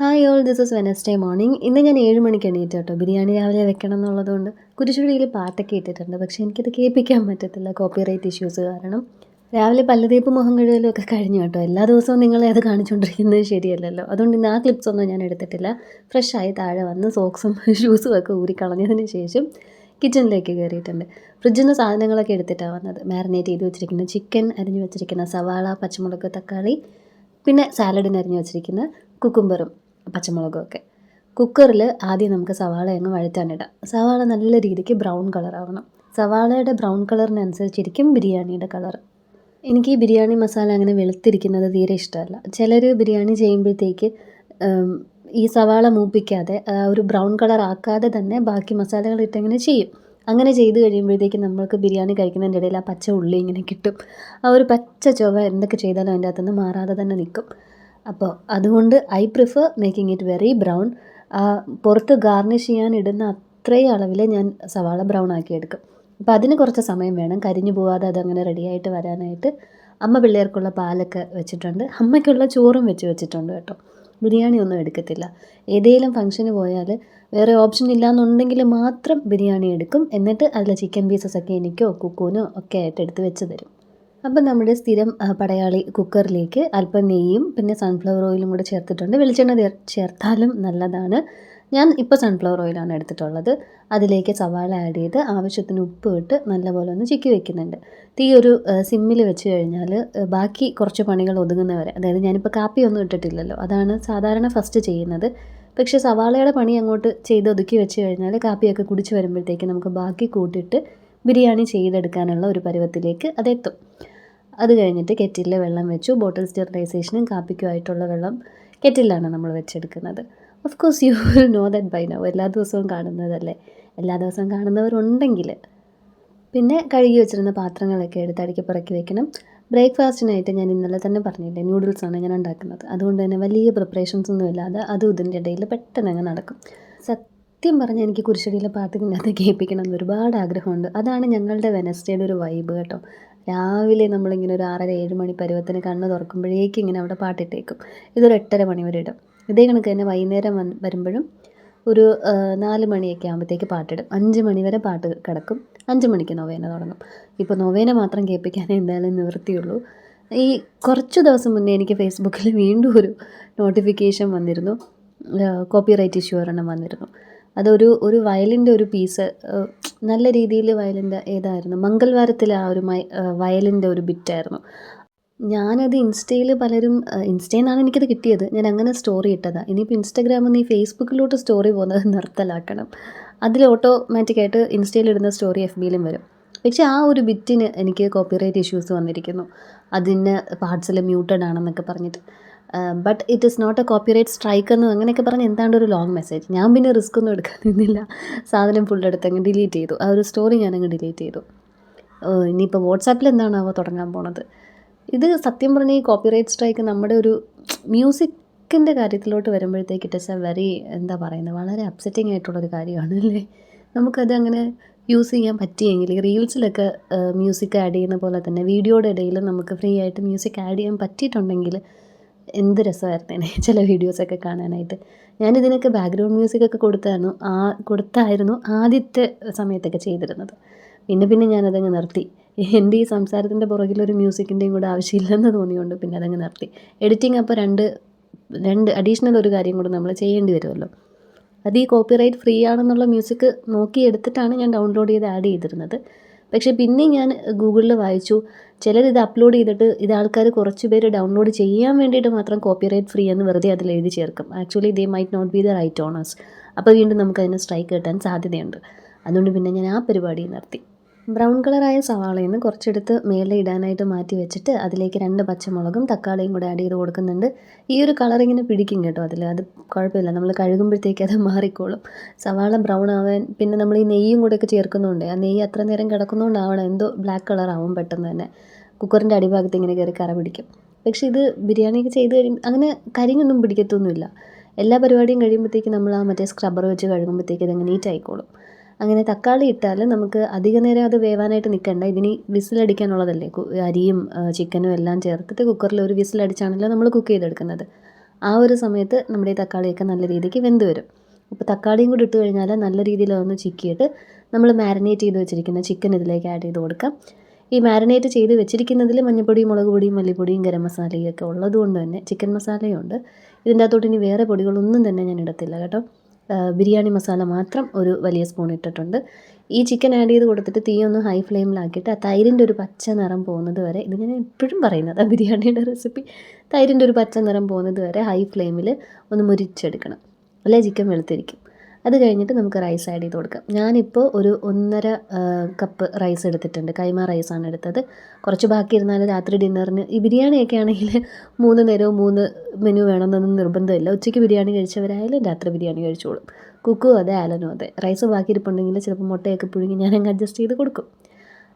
Hi all, this is Wednesday morning. ഇന്ന് ഞാൻ 7 മണിക്ക് എണീറ്റ് കേട്ടോ. ബിരിയാണി രാവിലെ വെക്കണം എന്നുള്ളതുകൊണ്ട് കുരിശുടിയിൽ പാട്ടൊക്കെ ഇട്ടിട്ടുണ്ട്. പക്ഷേ എനിക്കത് കേൾപ്പിക്കാൻ പറ്റത്തില്ല, കോപ്പിറൈറ്റ് ഇഷ്യൂസ് കാരണം. രാവിലെ പല്ലുതേപ്പ് മുഖം കഴുകലും ഒക്കെ കഴിഞ്ഞു കേട്ടോ. എല്ലാ ദിവസവും നിങ്ങളെ അത് കാണിച്ചുകൊണ്ടിരിക്കുന്നത് ശരിയല്ലല്ലോ. അതുകൊണ്ട് ഇന്ന് ആ ക്ലിപ്സ് ഒന്നും ഞാൻ എടുത്തിട്ടില്ല. ഫ്രഷായി താഴെ വന്ന് സോക്സും ഷൂസും ഒക്കെ ഊരിക്കളഞ്ഞതിന് ശേഷം കിച്ചണിലേക്ക് കയറിയിട്ടുണ്ട്. ഫ്രിഡ്ജിൽ നിന്ന് സാധനങ്ങളൊക്കെ എടുത്തിട്ടാണ് വന്നത്. മാരിനേറ്റ് ചെയ്ത് വെച്ചിരിക്കുന്ന ചിക്കൻ, അരിഞ്ഞ് വെച്ചിരിക്കുന്ന സവാള, പച്ചമുളക്, തക്കാളി, പിന്നെ സാലഡിന് അരിഞ്ഞ് വെച്ചിരിക്കുന്ന കുക്കുംബറും പച്ചമുളകും ഒക്കെ. കുക്കറിൽ ആദ്യം നമുക്ക് സവാള അങ്ങ് വഴറ്റാനിടാം. സവാള നല്ല രീതിക്ക് ബ്രൗൺ കളറാവണം. സവാളയുടെ ബ്രൗൺ കളറിനനുസരിച്ചിരിക്കും ബിരിയാണിയുടെ കളർ. എനിക്ക് ഈ ബിരിയാണി മസാല അങ്ങനെ വെളുത്തിരിക്കുന്നത് തീരെ ഇഷ്ടമല്ല. ചിലർ ബിരിയാണി ചെയ്യുമ്പോഴത്തേക്ക് ഈ സവാള മൂപ്പിക്കാതെ ഒരു ബ്രൗൺ കളർ ആക്കാതെ തന്നെ ബാക്കി മസാലകൾ ഇട്ടങ്ങനെ ചെയ്യും. അങ്ങനെ ചെയ്ത് കഴിയുമ്പോഴത്തേക്ക് നമ്മൾക്ക് ബിരിയാണി കഴിക്കുന്നതിൻ്റെ ഇടയിൽ ആ പച്ച ഉള്ളി ഇങ്ങനെ കിട്ടും. ആ ഒരു പച്ച ചുവ എന്തൊക്കെ ചെയ്താലും അതിൻ്റെ അകത്തുനിന്ന് മാറാതെ തന്നെ നിൽക്കും. അപ്പോൾ അതുകൊണ്ട് I prefer making it very brown. പുറത്ത് ഗാർണിഷ് ചെയ്യാൻ ഇടുന്ന അത്രയും അളവിൽ ഞാൻ സവാള ബ്രൗൺ ആക്കി എടുക്കും. അപ്പോൾ അതിന് കുറച്ച് സമയം വേണം, കരിഞ്ഞു പോവാതെ അതങ്ങനെ റെഡിയായിട്ട് വരാനായിട്ട്. അമ്മ പിള്ളേർക്കുള്ള പാലൊക്കെ വെച്ചിട്ടുണ്ട്, അമ്മയ്ക്കുള്ള ചോറും വെച്ചിട്ടുണ്ട് കേട്ടോ. ബിരിയാണി ഒന്നും എടുക്കത്തില്ല. ഏതെങ്കിലും ഫംഗ്ഷന് പോയാൽ വേറെ ഓപ്ഷൻ ഇല്ലയെന്നുണ്ടെങ്കിൽ മാത്രം ബിരിയാണി എടുക്കും. എന്നിട്ട് അതിൽ ചിക്കൻ പീസസ് ഒക്കെ എനിക്കോ കുക്കൂനോ ഒക്കെ ആയിട്ട് എടുത്ത് വെച്ച് തരും. അപ്പം നമ്മുടെ സ്ഥിരം പടയാളി കുക്കറിലേക്ക് അല്പം നെയ്യും പിന്നെ സൺഫ്ലവർ ഓയിലും കൂടെ ചേർത്തിട്ടുണ്ട്. വെളിച്ചെണ്ണ ചേർത്താലും നല്ലതാണ്. ഞാൻ ഇപ്പോൾ സൺഫ്ലവർ ഓയിലാണ് എടുത്തിട്ടുള്ളത്. അതിലേക്ക് സവാള ആഡ് ചെയ്ത് ആവശ്യത്തിന് ഉപ്പ് ഇട്ട് നല്ലപോലെ ഒന്ന് ചിക്കി വെക്കുന്നുണ്ട്. തീ ഒരു സിമ്മിൽ വെച്ച് കഴിഞ്ഞാൽ ബാക്കി കുറച്ച് പണികൾ ഒതുങ്ങുന്നവരെ, അതായത് ഞാനിപ്പോൾ കാപ്പിയൊന്നും ഇട്ടിട്ടില്ലല്ലോ, അതാണ് സാധാരണ ഫസ്റ്റ് ചെയ്യുന്നത്. പക്ഷേ സവാളയുടെ പണി അങ്ങോട്ട് ചെയ്ത് ഒതുക്കി വെച്ച് കഴിഞ്ഞാൽ കാപ്പിയൊക്കെ കുടിച്ച് വരുമ്പോഴത്തേക്ക് നമുക്ക് ബാക്കി കൂട്ടിയിട്ട് ബിരിയാണി ചെയ്തെടുക്കാനുള്ള ഒരു പരുവത്തിലേക്ക് അതെത്തും. അത് കഴിഞ്ഞിട്ട് കെറ്റിലിൽ വെള്ളം വെച്ചു. ബോട്ടിൽ സ്റ്റെറിലൈസേഷനും കാപ്പിക്കുമായിട്ടുള്ള വെള്ളം കെറ്റിലാണ് നമ്മൾ വെച്ചെടുക്കുന്നത്. Of course you will know that by now. എല്ലാ ദിവസവും കാണുന്നതല്ലേ. എല്ലാ ദിവസവും കാണുന്നവരുണ്ടെങ്കിൽ പിന്നെ കഴുകി വെച്ചിരുന്ന പാത്രങ്ങളൊക്കെ എടുത്ത് അടുക്കി പറക്കി വെക്കണം. ബ്രേക്ക്ഫാസ്റ്റിനായിട്ട് ഞാൻ ഇന്നലെ തന്നെ പറഞ്ഞില്ലേ, നൂഡിൽസാണ് ഞാൻ ഉണ്ടാക്കുന്നത്. അതുകൊണ്ട് തന്നെ വലിയ പ്രിപ്പറേഷൻസ് ഒന്നും ഇല്ലാതെ അതും ഇതിൻ്റെ ഇടയിൽ പെട്ടെന്ന് അങ്ങ് നടക്കും. സത്യം പറഞ്ഞാൽ എനിക്ക് കുരിശടിയിലെ പാട്ട് ഇതിനകത്ത് കേൾപ്പിക്കണം എന്ന് ഒരുപാട് ആഗ്രഹമുണ്ട്. അതാണ് ഞങ്ങളുടെ വെനസ്ഡേയുടെ ഒരു വൈബ് കേട്ടോ. രാവിലെ നമ്മളിങ്ങനെ ഒരു 6:30-7 മണി പരുവത്തിന് കണ്ണ് തുറക്കുമ്പോഴേക്കും ഇങ്ങനെ അവിടെ പാട്ടിട്ടേക്കും. ഇതൊരു 8:30 മണി വരെ ഇടും. ഇതേ കണക്ക് തന്നെ വൈകുന്നേരം വരുമ്പോഴും ഒരു 4 മണിയൊക്കെ ആകുമ്പോഴത്തേക്ക് പാട്ടിടും. 5 മണി വരെ പാട്ട് കിടക്കും. 5 മണിക്ക് നൊവേന തുടങ്ങും. ഇപ്പോൾ നൊവേന മാത്രം കേൾപ്പിക്കാനേ എന്തായാലും നിവൃത്തിയുള്ളൂ. ഈ കുറച്ച് ദിവസം മുന്നേ എനിക്ക് ഫേസ്ബുക്കിൽ വീണ്ടും ഒരു നോട്ടിഫിക്കേഷൻ വന്നിരുന്നു. കോപ്പിറൈറ്റ് ഇഷ്യൂ ഒരെണ്ണം വന്നിരുന്നു. ഒരു വയലിൻ്റെ ഒരു പീസ്, നല്ല രീതിയിൽ വയലിൻ്റെ ഏതായിരുന്നു, മംഗൾവാരത്തിലെ ആ ഒരു വയലിൻ്റെ ഒരു ബിറ്റായിരുന്നു. ഞാനത് ഇൻസ്റ്റയിൽ പലരും ഇൻസ്റ്റയിൽ നിന്നാണ് എനിക്കത് കിട്ടിയത്. ഞാൻ അങ്ങനെ സ്റ്റോറി ഇട്ടതാണ്. ഇനിയിപ്പോൾ ഇൻസ്റ്റാഗ്രാമിൽ നിന്ന് ഈ ഫേസ്ബുക്കിലോട്ട് സ്റ്റോറി പോകുന്നത് നിർത്തലാക്കണം. അതിൽ ഓട്ടോമാറ്റിക്കായിട്ട് ഇൻസ്റ്റയിൽ ഇടുന്ന സ്റ്റോറി എഫ് ബിയിലും വരും. പക്ഷേ ആ ഒരു ബിറ്റിന് എനിക്ക് കോപ്പിറൈറ്റ് ഇഷ്യൂസ് വന്നിരിക്കുന്നു. അതിന് പാർട്സിൽ മ്യൂട്ടഡ് ആണെന്നൊക്കെ പറഞ്ഞിട്ട്. But it is not a copyright strike എന്ന് അങ്ങനെയൊക്കെ പറഞ്ഞ് എന്താണ്ട് ഒരു ലോങ് മെസ്സേജ്. ഞാൻ പിന്നെ റിസ്ക് ഒന്നും എടുക്കാൻ നിന്നില്ല. സാധനം ഫുൾ എടുത്ത് അങ്ങ് ഡിലീറ്റ് ചെയ്തു. ആ ഒരു സ്റ്റോറി ഞാനങ്ങ് ഡിലീറ്റ് ചെയ്തു. ഇനിയിപ്പോൾ വാട്സാപ്പിൽ എന്താണാവോ തുടങ്ങാൻ പോണത്. ഇത് സത്യം പറഞ്ഞാൽ ഈ കോപ്പിറൈറ്റ് സ്ട്രൈക്ക് നമ്മുടെ ഒരു മ്യൂസിക്കിൻ്റെ കാര്യത്തിലോട്ട് വരുമ്പോഴത്തേക്ക് ഇറ്റ് ഈസ് എ വെരി, എന്താ പറയുന്നത്, വളരെ അപ്സെറ്റിംഗ് ആയിട്ടുള്ളൊരു കാര്യമാണ് അല്ലേ. നമുക്കത് അങ്ങനെ യൂസ് ചെയ്യാൻ പറ്റിയെങ്കിൽ ഈ റീൽസിലൊക്കെ മ്യൂസിക് ആഡ് ചെയ്യുന്ന പോലെ തന്നെ വീഡിയോയുടെ ഇടയിൽ നമുക്ക് ഫ്രീ ആയിട്ട് മ്യൂസിക് ആഡ് ചെയ്യാൻ പറ്റിയിട്ടുണ്ടെങ്കിൽ എന്ത് രസമായിരുന്നേനെ ചില വീഡിയോസൊക്കെ കാണാനായിട്ട്. ഞാനിതിനൊക്കെ ബാക്ക്ഗ്രൗണ്ട് മ്യൂസിക്കൊക്കെ കൊടുത്തായിരുന്നു ആദ്യത്തെ സമയത്തൊക്കെ ചെയ്തിരുന്നത്. പിന്നെ ഞാനതങ്ങ് നിർത്തി. എൻ്റെ ഈ സംസാരത്തിൻ്റെ പുറകിലൊരു മ്യൂസിക്കിൻ്റെയും കൂടെ ആവശ്യമില്ലെന്ന് തോന്നിയുകൊണ്ട് പിന്നെ അതങ്ങ് നിർത്തി. എഡിറ്റിംഗ് അപ്പോൾ രണ്ട് അഡീഷണൽ ഒരു കാര്യം കൂടെ നമ്മൾ ചെയ്യേണ്ടി വരുമല്ലോ. അത് ഈ കോപ്പിറൈറ്റ് ഫ്രീ ആണെന്നുള്ള മ്യൂസിക് നോക്കിയെടുത്തിട്ടാണ് ഞാൻ ഡൗൺലോഡ് ചെയ്ത് ആഡ് ചെയ്തിരുന്നത്. പക്ഷേ പിന്നെ ഞാൻ ഗൂഗിളിൽ വായിച്ചു, ചിലരിത് അപ്ലോഡ് ചെയ്തിട്ട് ഇത് ആൾക്കാർ കുറച്ച് പേര് ഡൗൺലോഡ് ചെയ്യാൻ വേണ്ടിയിട്ട് മാത്രം കോപ്പിറൈറ്റ് ഫ്രീ എന്ന് വെറുതെ അതിൽ എഴുതി ചേർക്കും. Actually they might not be the right owners. അപ്പോൾ വീണ്ടും നമുക്കതിന് സ്ട്രൈക്ക് കിട്ടാൻ സാധ്യതയുണ്ട്. അതുകൊണ്ട് പിന്നെ ഞാൻ ആ പരിപാടി നിർത്തി. ബ്രൗൺ കളറായ സവാളയിൽ നിന്ന് കുറച്ചെടുത്ത് മേലെ ഇടാനായിട്ട് മാറ്റി വെച്ചിട്ട് അതിലേക്ക് 2 പച്ചമുളകും തക്കാളിയും കൂടെ ആഡ് ചെയ്ത് കൊടുക്കുന്നുണ്ട്. ഈ ഒരു കളറിങ്ങനെ പിടിക്കും കേട്ടോ അതിൽ. അത് കുഴപ്പമില്ല, നമ്മൾ കഴുകുമ്പോഴത്തേക്ക് അത് മാറിക്കോളും. സവാള ബ്രൗൺ ആവാൻ പിന്നെ നമ്മൾ ഈ നെയ്യും കൂടെയൊക്കെ ചേർക്കുന്നുണ്ട്. ആ നെയ്യ് അത്ര നേരം കിടക്കുന്നതുകൊണ്ടാവണം എന്തോ ബ്ലാക്ക് കളറാവും പെട്ടെന്ന് തന്നെ. കുക്കറിൻ്റെ അടിഭാഗത്ത് ഇങ്ങനെ കയറി കറ പിടിക്കും. പക്ഷേ ഇത് ബിരിയാണിയൊക്കെ ചെയ്ത് കഴിയുമ്പോൾ അങ്ങനെ കരിഞ്ഞൊന്നും പിടിക്കത്തൊന്നുമില്ല. എല്ലാ പരിപാടിയും കഴിയുമ്പോഴത്തേക്ക് നമ്മൾ ആ മറ്റേ സ്ക്രബ്ബർ വെച്ച് കഴുകുമ്പോഴത്തേക്ക് ഇതങ്ങ് നീറ്റ് ആയിക്കോളും. അങ്ങനെ തക്കാളി ഇട്ടാൽ നമുക്ക് അധിക നേരം അത് വേവാനായിട്ട് നിൽക്കണ്ട. ഇതിന് വിസിലടിക്കാനുള്ളതല്ലേ. അരിയും ചിക്കനും എല്ലാം ചേർത്തിട്ട് കുക്കറിൽ ഒരു വിസിലടിച്ചാണല്ലോ നമ്മൾ കുക്ക് ചെയ്തെടുക്കുന്നത്. ആ ഒരു സമയത്ത് നമ്മുടെ ഈ തക്കാളിയൊക്കെ നല്ല രീതിക്ക് വെന്ത് വരും. അപ്പോൾ തക്കാളിയും കൂടി ഇട്ട് കഴിഞ്ഞാൽ നല്ല രീതിയിൽ അതൊന്ന് ചിക്കിയിട്ട് നമ്മൾ മാരിനേറ്റ് ചെയ്ത് വെച്ചിരിക്കുന്ന ചിക്കൻ ഇതിലേക്ക് ആഡ് ചെയ്ത് കൊടുക്കാം. ഈ മാരിനേറ്റ് ചെയ്ത് വെച്ചിരിക്കുന്നതിൽ മഞ്ഞൾപ്പൊടിയും മുളക് പൊടിയും മല്ലിപ്പൊടിയും ഗരം മസാലയും ഒക്കെ ഉള്ളത് കൊണ്ട് തന്നെ ചിക്കൻ മസാലയുണ്ട്. ഇതിൻ്റെ അകത്തോട്ട് ഇനി വേറെ പൊടികളൊന്നും തന്നെ ഞാൻ ഇടത്തില്ല കേട്ടോ. ബിരിയാണി മസാല മാത്രം ഒരു വലിയ സ്പൂൺ ഇട്ടിട്ടുണ്ട്. ഈ ചിക്കൻ ആഡ് ചെയ്ത് കൊടുത്തിട്ട് തീ ഒന്ന് ഹൈ ഫ്ലെയിമിലാക്കിയിട്ട് ആ തൈരിൻ്റെ ഒരു പച്ച നിറം പോകുന്നത് വരെ, ഇത് ഞാൻ എപ്പോഴും പറയുന്നത് ആ ബിരിയാണിയുടെ റെസിപ്പി, തൈരിൻ്റെ ഒരു പച്ച നിറം പോകുന്നത് വരെ ഹൈ ഫ്ലെയിമിൽ ഒന്ന് മുരിച്ചെടുക്കണം, അല്ലേ ചിക്കൻ വെളുത്തിരിക്കും. അത് കഴിഞ്ഞിട്ട് നമുക്ക് റൈസ് ആഡ് ചെയ്ത് കൊടുക്കാം. ഞാനിപ്പോൾ ഒരു 1.5 കപ്പ് റൈസ് എടുത്തിട്ടുണ്ട്. കൈമ റൈസാണ് എടുത്തത്. കുറച്ച് ബാക്കി ഇരുന്നാൽ രാത്രി ഡിന്നറിന്, ഈ ബിരിയാണിയൊക്കെ ആണെങ്കിൽ 3 നേരവും 3 മെനു വേണമെന്നൊന്നും നിർബന്ധമില്ല. ഉച്ചയ്ക്ക് ബിരിയാണി കഴിച്ചവരായാലും രാത്രി ബിരിയാണി കഴിച്ചോളും. കുക്കും അതെ, ആലനും അതെ. റൈസ് ബാക്കി ഇരിപ്പുണ്ടെങ്കിൽ ചിലപ്പോൾ മുട്ടയൊക്കെ പുഴുങ്ങി ഞാനങ്ങ് അഡ്ജസ്റ്റ് ചെയ്ത് കൊടുക്കും.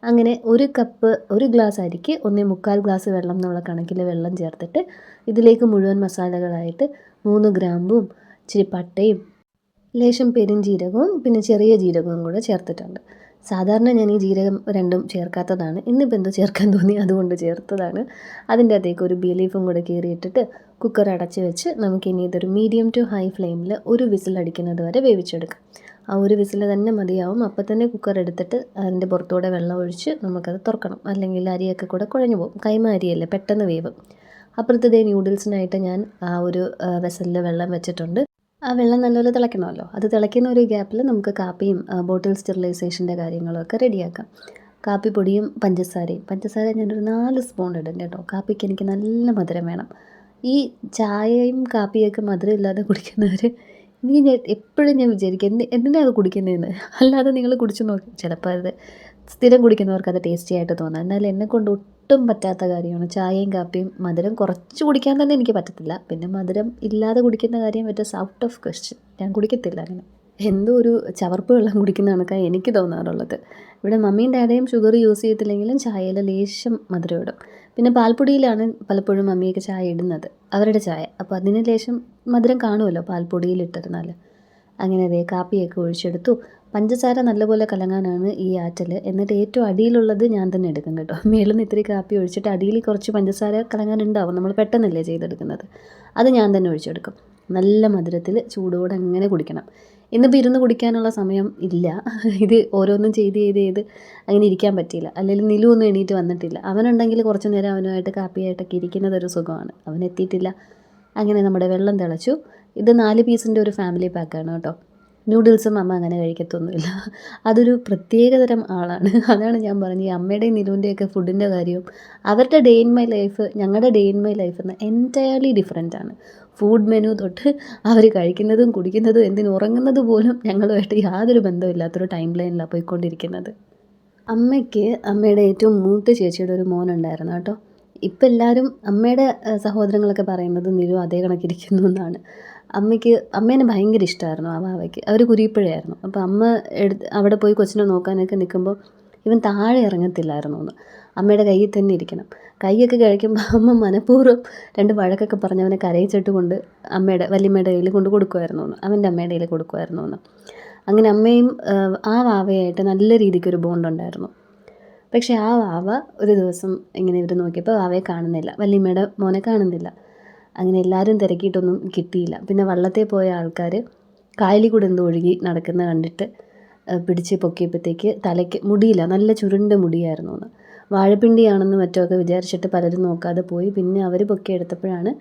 അങ്ങനെ 1 ഗ്ലാസ് അരിക്ക് 1.25 ഗ്ലാസ് വെള്ളം എന്നുള്ള കണക്കിൽ വെള്ളം ചേർത്തിട്ട് ഇതിലേക്ക് മുഴുവൻ മസാലകളായിട്ട് 3 ഗ്രാമ്പും ഇച്ചിരി പട്ടയും ലേശം പെരുംജീരകവും പിന്നെ ചെറിയ ജീരകവും കൂടെ ചേർത്തിട്ടുണ്ട്. സാധാരണ ഞാൻ ഈ ജീരകം രണ്ടും ചേർക്കാത്തതാണ്. ഇന്നിപ്പോൾ എന്തോ ചേർക്കാൻ തോന്നി, അതുകൊണ്ട് ചേർത്തതാണ്. അതിൻ്റെ അകത്തേക്ക് ഒരു ബേ ലീഫും കൂടെ കീറിയിട്ടിട്ട് കുക്കർ അടച്ച് വെച്ച് നമുക്കിനി ഇതൊരു മീഡിയം ടു ഹൈ ഫ്ലെയിമിൽ ഒരു വിസിൽ അടിക്കുന്നത് വരെ വേവിച്ചെടുക്കാം. ആ ഒരു വിസിൽ തന്നെ മതിയാവും. അപ്പം തന്നെ കുക്കർ എടുത്തിട്ട് അതിൻ്റെ പുറത്തൂടെ വെള്ളം ഒഴിച്ച് നമുക്കത് തുറക്കണം, അല്ലെങ്കിൽ അരിയൊക്കെ കൂടെ കുഴഞ്ഞു പോകും. കൈമ അരിയല്ലേ, പെട്ടെന്ന് വേവും. അപ്പുറത്തതേ ന്യൂഡിൽസിനായിട്ട് ഞാൻ ആ ഒരു വെസലിൽ വെള്ളം വെച്ചിട്ടുണ്ട്. ആ വെള്ളം നല്ലപോലെ തിളയ്ക്കണമല്ലോ. അത് തിളയ്ക്കുന്ന ഒരു ഗ്യാപ്പിൽ നമുക്ക് കാപ്പിയും ബോട്ടിൽ സ്റ്റെറിലൈസേഷൻ്റെ കാര്യങ്ങളൊക്കെ റെഡിയാക്കാം. കാപ്പിപ്പൊടിയും പഞ്ചസാര ഞാനൊരു 4 സ്പൂൺ ഇടും കേട്ടോ. കാപ്പിക്ക് എനിക്ക് നല്ല മധുരം വേണം. ഈ ചായയും കാപ്പിയൊക്കെ മധുരം ഇല്ലാതെ കുടിക്കുന്നവർ, ഞാൻ എപ്പോഴും വിചാരിക്കും എന്തിനാണ് അത് കുടിക്കുന്നതെന്ന്. അല്ലാതെ നിങ്ങൾ കുടിച്ച് നോക്കി, ചിലപ്പോൾ അത് സ്ഥിരം കുടിക്കുന്നവർക്ക് അത് ടേസ്റ്റി ആയിട്ട് തോന്നാം. എന്നാൽ എന്നെക്കൊണ്ട് ഒട്ടും പറ്റാത്ത കാര്യമാണ് ചായയും കാപ്പിയും. മധുരം കുറച്ച് കുടിക്കാൻ തന്നെ എനിക്ക് പറ്റത്തില്ല. പിന്നെ മധുരം ഇല്ലാതെ കുടിക്കുന്ന കാര്യം it is out of question. ഞാൻ കുടിക്കത്തില്ല അങ്ങനെ. എന്തോ ഒരു ചവർപ്പ് വെള്ളം കുടിക്കുന്ന കണക്കാണ് എനിക്ക് തോന്നാറുള്ളത്. ഇവിടെ മമ്മിയും ഡാഡയും ഷുഗർ യൂസ് ചെയ്തിട്ടില്ലെങ്കിലും ചായയിൽ ലേശം മധുരം ഇടും. പിന്നെ പാൽപ്പൊടിയിലാണ് പലപ്പോഴും മമ്മിയൊക്കെ ചായ ഇടുന്നത്, അവരുടെ ചായ. അപ്പോൾ അതിന് ലേശം മധുരം കാണുമല്ലോ പാൽപ്പൊടിയിലിട്ടിരുന്നാൽ. അങ്ങനെ അതേ കാപ്പിയൊക്കെ ഒഴിച്ചെടുത്തു. പഞ്ചസാര നല്ലപോലെ കലങ്ങാനാണ് ഈ ആറ്റൽ. എന്നിട്ട് ഏറ്റവും അടിയിലുള്ളത് ഞാൻ തന്നെ എടുക്കും കേട്ടോ. മേളിൽ നിന്ന് ഇത്തിരി കാപ്പി ഒഴിച്ചിട്ട് അടിയിൽ കുറച്ച് പഞ്ചസാര കലങ്ങാനുണ്ടാവും, നമ്മൾ പെട്ടെന്നല്ലേ ചെയ്തെടുക്കുന്നത്. അത് ഞാൻ തന്നെ ഒഴിച്ചെടുക്കും. നല്ല മധുരത്തിൽ ചൂടോടെ അങ്ങനെ കുടിക്കണം. ഇന്നിപ്പോൾ ഇരുന്ന് കുടിക്കാനുള്ള സമയം ഇല്ല. ഇത് ഓരോന്നും ചെയ്ത് അങ്ങനെ ഇരിക്കാൻ പറ്റിയില്ല. അല്ലെങ്കിൽ നിലു ഒന്നും എണീറ്റ് വന്നിട്ടില്ല. അവനുണ്ടെങ്കിൽ കുറച്ച് നേരം അവനുമായിട്ട് കാപ്പിയായിട്ടൊക്കെ ഇരിക്കുന്നതൊരു സുഖമാണ്. അവൻ എത്തിയിട്ടില്ല. അങ്ങനെ നമ്മുടെ വെള്ളം തിളച്ചു. ഇത് 4 പീസിൻ്റെ ഒരു ഫാമിലി പാക്കാണ് കേട്ടോ. നൂഡിൽസും അമ്മ അങ്ങനെ കഴിക്കത്തൊന്നുമില്ല. അതൊരു പ്രത്യേകതരം ആളാണ്. അതാണ് ഞാൻ പറഞ്ഞത്, ഈ അമ്മയുടെയും നിലുവിൻ്റെയൊക്കെ ഫുഡിൻ്റെ കാര്യവും അവരുടെ ഡേ ഇൻ മൈ ലൈഫ് ഞങ്ങളുടെ ഡേ ഇൻ മൈ ലൈഫ് എന്ന് എൻറ്റയർലി ഡിഫറെൻ്റ് ആണ്. ഫുഡ് മെനു തൊട്ട് അവർ കഴിക്കുന്നതും കുടിക്കുന്നതും എന്തിന് ഉറങ്ങുന്നത് പോലും ഞങ്ങളുമായിട്ട് യാതൊരു ബന്ധമില്ലാത്തൊരു ടൈം ലൈനിലാണ് പോയിക്കൊണ്ടിരിക്കുന്നത്. അമ്മയ്ക്ക് അമ്മയുടെ ഏറ്റവും മൂത്ത ചേച്ചിയുടെ ഒരു മോനുണ്ടായിരുന്നു കേട്ടോ. ഇപ്പം എല്ലാവരും അമ്മയുടെ സഹോദരങ്ങളൊക്കെ പറയുന്നത് നിലു അതേ കണക്കിരിക്കുന്നു എന്നാണ്. അമ്മേനെ ഭയങ്കര ഇഷ്ടമായിരുന്നു ആ വാവയ്ക്ക്. അവർ കുരിപ്പുഴയായിരുന്നു. അപ്പോൾ അമ്മ അവിടെ പോയി കൊച്ചിനെ നോക്കാനൊക്കെ നിൽക്കുമ്പോൾ ഇവൻ താഴെ ഇറങ്ങത്തില്ലായിരുന്നു എന്ന്. അമ്മയുടെ കയ്യിൽ തന്നെ ഇരിക്കണം. കൈയൊക്കെ കഴിക്കുമ്പോൾ അമ്മ മനഃപൂർവ്വം 2 വഴക്കൊക്കെ പറഞ്ഞ് അവനെ കരയിച്ചിട്ട് കൊണ്ട് വല്യമ്മയുടെ കയ്യിൽ കൊണ്ട് കൊടുക്കുമായിരുന്നു എന്ന്, അവൻ്റെ അമ്മയുടെ കയ്യിൽ കൊടുക്കുമായിരുന്നു എന്ന്. അങ്ങനെ അമ്മയും ആ വാവയായിട്ട് നല്ല രീതിക്കൊരു ബോണ്ടുണ്ടായിരുന്നു. പക്ഷേ ആ വാവ ഒരു ദിവസം ഇങ്ങനെ ഇവർ നോക്കിയപ്പോൾ വാവയെ കാണുന്നില്ല, വല്യമ്മയുടെ മോനെ കാണുന്നില്ല. അങ്ങനെ എല്ലാവരും തിരക്കിയിട്ടൊന്നും കിട്ടിയില്ല. പിന്നെ വള്ളത്തിൽ പോയ ആൾക്കാർ കായലിൽ കൂടെ എന്തോ ഒഴുകി നടക്കുന്ന കണ്ടിട്ട് പിടിച്ച് പൊക്കിയപ്പോഴത്തേക്ക് തലയ്ക്ക് മുടിയില്ല, നല്ല ചുരുണ്ട മുടിയായിരുന്നു എന്ന്. വാഴപ്പിണ്ടിയാണെന്ന് മറ്റൊക്കെ വിചാരിച്ചിട്ട് പലരും നോക്കാതെ പോയി. പിന്നെ അവർ പൊക്കിയെടുത്തപ്പോഴാണ്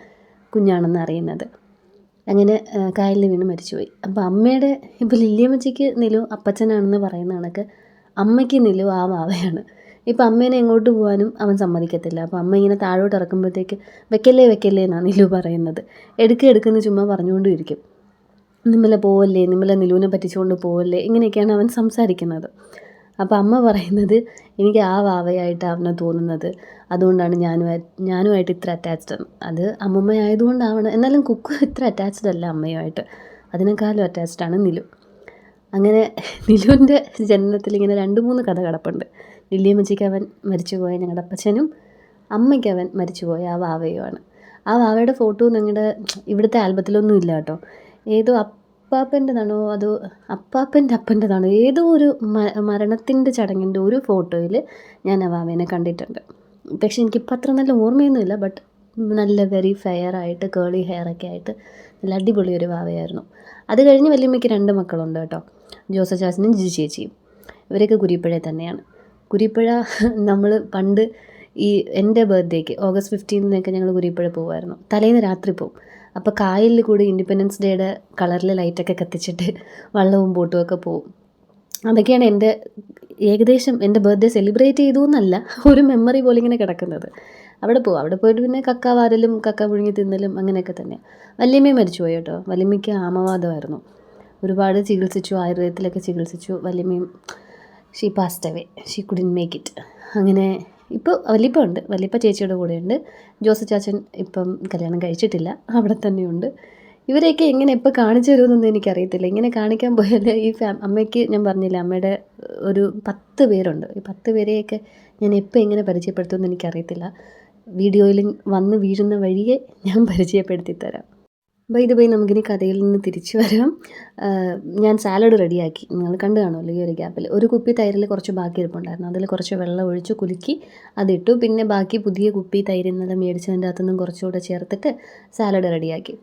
കുഞ്ഞാണെന്ന് അറിയുന്നത്. അങ്ങനെ കായലിൽ വീണ് മരിച്ചുപോയി. അപ്പോൾ അമ്മയുടെ ഇപ്പോൾ ലില്ലിയമ്മച്ചിക്ക് നിലു അപ്പച്ചനാണെന്ന് പറയുന്ന കണക്ക് അമ്മയ്ക്ക് നിലു ആ വാവയാണ്. ഇപ്പം അമ്മേനെ എങ്ങോട്ട് പോകാനും അവൻ സമ്മതിക്കത്തില്ല. അപ്പോൾ അമ്മ ഇങ്ങനെ താഴോട്ട് ഇറക്കുമ്പോഴത്തേക്ക് വെക്കല്ലേ എന്നാണ് നിലു പറയുന്നത്. എടുക്കുന്ന ചുമ്മാ പറഞ്ഞുകൊണ്ടും ഇരിക്കും. നിമ്മല നിലുവിനെ പറ്റിച്ചുകൊണ്ട് പോവല്ലേ, ഇങ്ങനെയൊക്കെയാണ് അവൻ സംസാരിക്കുന്നത്. അപ്പോൾ അമ്മ പറയുന്നത് എനിക്ക് ആ വാവയായിട്ട് അവനെ തോന്നുന്നത്, അതുകൊണ്ടാണ് ഞാനുമായിട്ട് ഇത്ര അറ്റാച്ച്ഡ്. അത് അമ്മമ്മയായതുകൊണ്ടാവണം. എന്നാലും കുക്കു ഇത്ര അറ്റാച്ച്ഡ് അല്ല അമ്മയുമായിട്ട്, അതിനേക്കാളും അറ്റാച്ച്ഡാണ് നിലു. അങ്ങനെ നിലുവിൻ്റെ ജനനത്തിൽ ഇങ്ങനെ 2-3 കഥ കിടപ്പുണ്ട്. ലില്ലിയമ്മച്ചിക്ക് അവൻ മരിച്ചുപോയ ഞങ്ങളുടെ അപ്പച്ചനും, അമ്മയ്ക്ക് അവൻ മരിച്ചുപോയ ആ വാവയുമാണ്. ആ വാവയുടെ ഫോട്ടോ ഞങ്ങളുടെ ഇവിടുത്തെ ആൽബത്തിലൊന്നും ഇല്ല കേട്ടോ. ഏതോ അപ്പാപ്പൻ്റെതാണോ അതോ അപ്പൻ്റെതാണോ ഏതോ ഒരു മരണത്തിൻ്റെ ചടങ്ങിൻ്റെ ഒരു ഫോട്ടോയിൽ ഞാൻ ആ വാവേനെ കണ്ടിട്ടുണ്ട്. പക്ഷെ എനിക്കിപ്പോൾ അത്ര നല്ല ഓർമ്മയൊന്നുമില്ല. ബട്ട് നല്ല വെരി ഫെയർ ആയിട്ട് കേളി ഹെയറൊക്കെ ആയിട്ട് നല്ല അടിപൊളി ഒരു വാവയായിരുന്നു. അത് കഴിഞ്ഞ് വല്യമ്മയ്ക്ക് 2 മക്കളുണ്ട് കേട്ടോ, ജോസ ചാച്ചനും ജിജി ചേച്ചിയും. ഇവരൊക്കെ കുരിപ്പുഴയിൽ തന്നെയാണ്. കുരിപ്പുഴ നമ്മൾ പണ്ട് ഈ എൻ്റെ ബർത്ത്ഡേക്ക് ഓഗസ്റ്റ് 15 ഞങ്ങൾ കുരിപ്പുഴ പോകുമായിരുന്നു. തലേന്ന് രാത്രി പോകും. അപ്പോൾ കായലിൽ കൂടി ഇൻഡിപെൻഡൻസ് ഡേയുടെ കളറിൽ ലൈറ്റൊക്കെ കത്തിച്ചിട്ട് വള്ളവും ബോട്ടും ഒക്കെ പോകും. അതൊക്കെയാണ് എൻ്റെ ഏകദേശം എൻ്റെ ബർത്ത്ഡേ സെലിബ്രേറ്റ് ചെയ്തു എന്നല്ല, ഒരു മെമ്മറി പോലെ ഇങ്ങനെ കിടക്കുന്നത്. അവിടെ പോകും. അവിടെ പോയിട്ട് പിന്നെ കക്ക വാരലും കക്ക പുഴുങ്ങി തിന്നലും അങ്ങനെയൊക്കെ തന്നെ. വല്യമ്മയും മരിച്ചുപോയി കേട്ടോ. വല്യമ്മയ്ക്ക് ആമവാദമായിരുന്നു. ഒരുപാട് ചികിത്സിച്ചു, ആയുർവേദത്തിലൊക്കെ ചികിത്സിച്ചു. വല്യമ്മയും she passed away, she couldn't make it. അങ്ങനെ ഇപ്പോൾ വല്യപ്പ ഉണ്ട്, വല്യപ്പ ചേച്ചിയുടെ കൂടെയുണ്ട്. ജോസ് ചാച്ചൻ ഇപ്പം കല്യാണം കഴിച്ചിട്ടില്ല, അവിടെ തന്നെയുണ്ട്. ഇവരെയൊക്കെ എങ്ങനെ എപ്പോൾ കാണിച്ചു തരുമെന്നൊന്നും എനിക്കറിയത്തില്ല. ഇങ്ങനെ കാണിക്കാൻ പോയാൽ ഈ അമ്മയ്ക്ക് ഞാൻ പറഞ്ഞില്ല, അമ്മയുടെ ഒരു 10 പേരുണ്ട്. ഈ 10 പേരെയൊക്കെ ഞാൻ എപ്പോൾ എങ്ങനെ പരിചയപ്പെടുത്തുമെന്ന് എനിക്കറിയത്തില്ല. വീഡിയോയിൽ വന്ന് വീഴുന്ന വഴിയെ ഞാൻ പരിചയപ്പെടുത്തി തരാം. ബൈ ദ ബൈ, നമുക്കിനി കഥയിൽ നിന്ന് തിരിച്ചു വരാം. ഞാൻ സാലഡ് റെഡിയാക്കി, നിങ്ങൾ കണ്ടു കാണുമല്ലോ ഈ ഒരു ഗ്യാപ്പിൽ. ഒരു കുപ്പി തൈരിൽ കുറച്ച് ബാക്കി ഇരിപ്പുണ്ടായിരുന്നു, അതിൽ കുറച്ച് വെള്ളം ഒഴിച്ച് കുലുക്കി അതിട്ടു. പിന്നെ ബാക്കി പുതിയ കുപ്പി തൈര് ഇന്നലെ മേടിച്ചതിൻ്റെ അകത്തുനിന്നും കുറച്ചുകൂടെ ചേർത്തിട്ട് സാലഡ് റെഡിയാക്കി.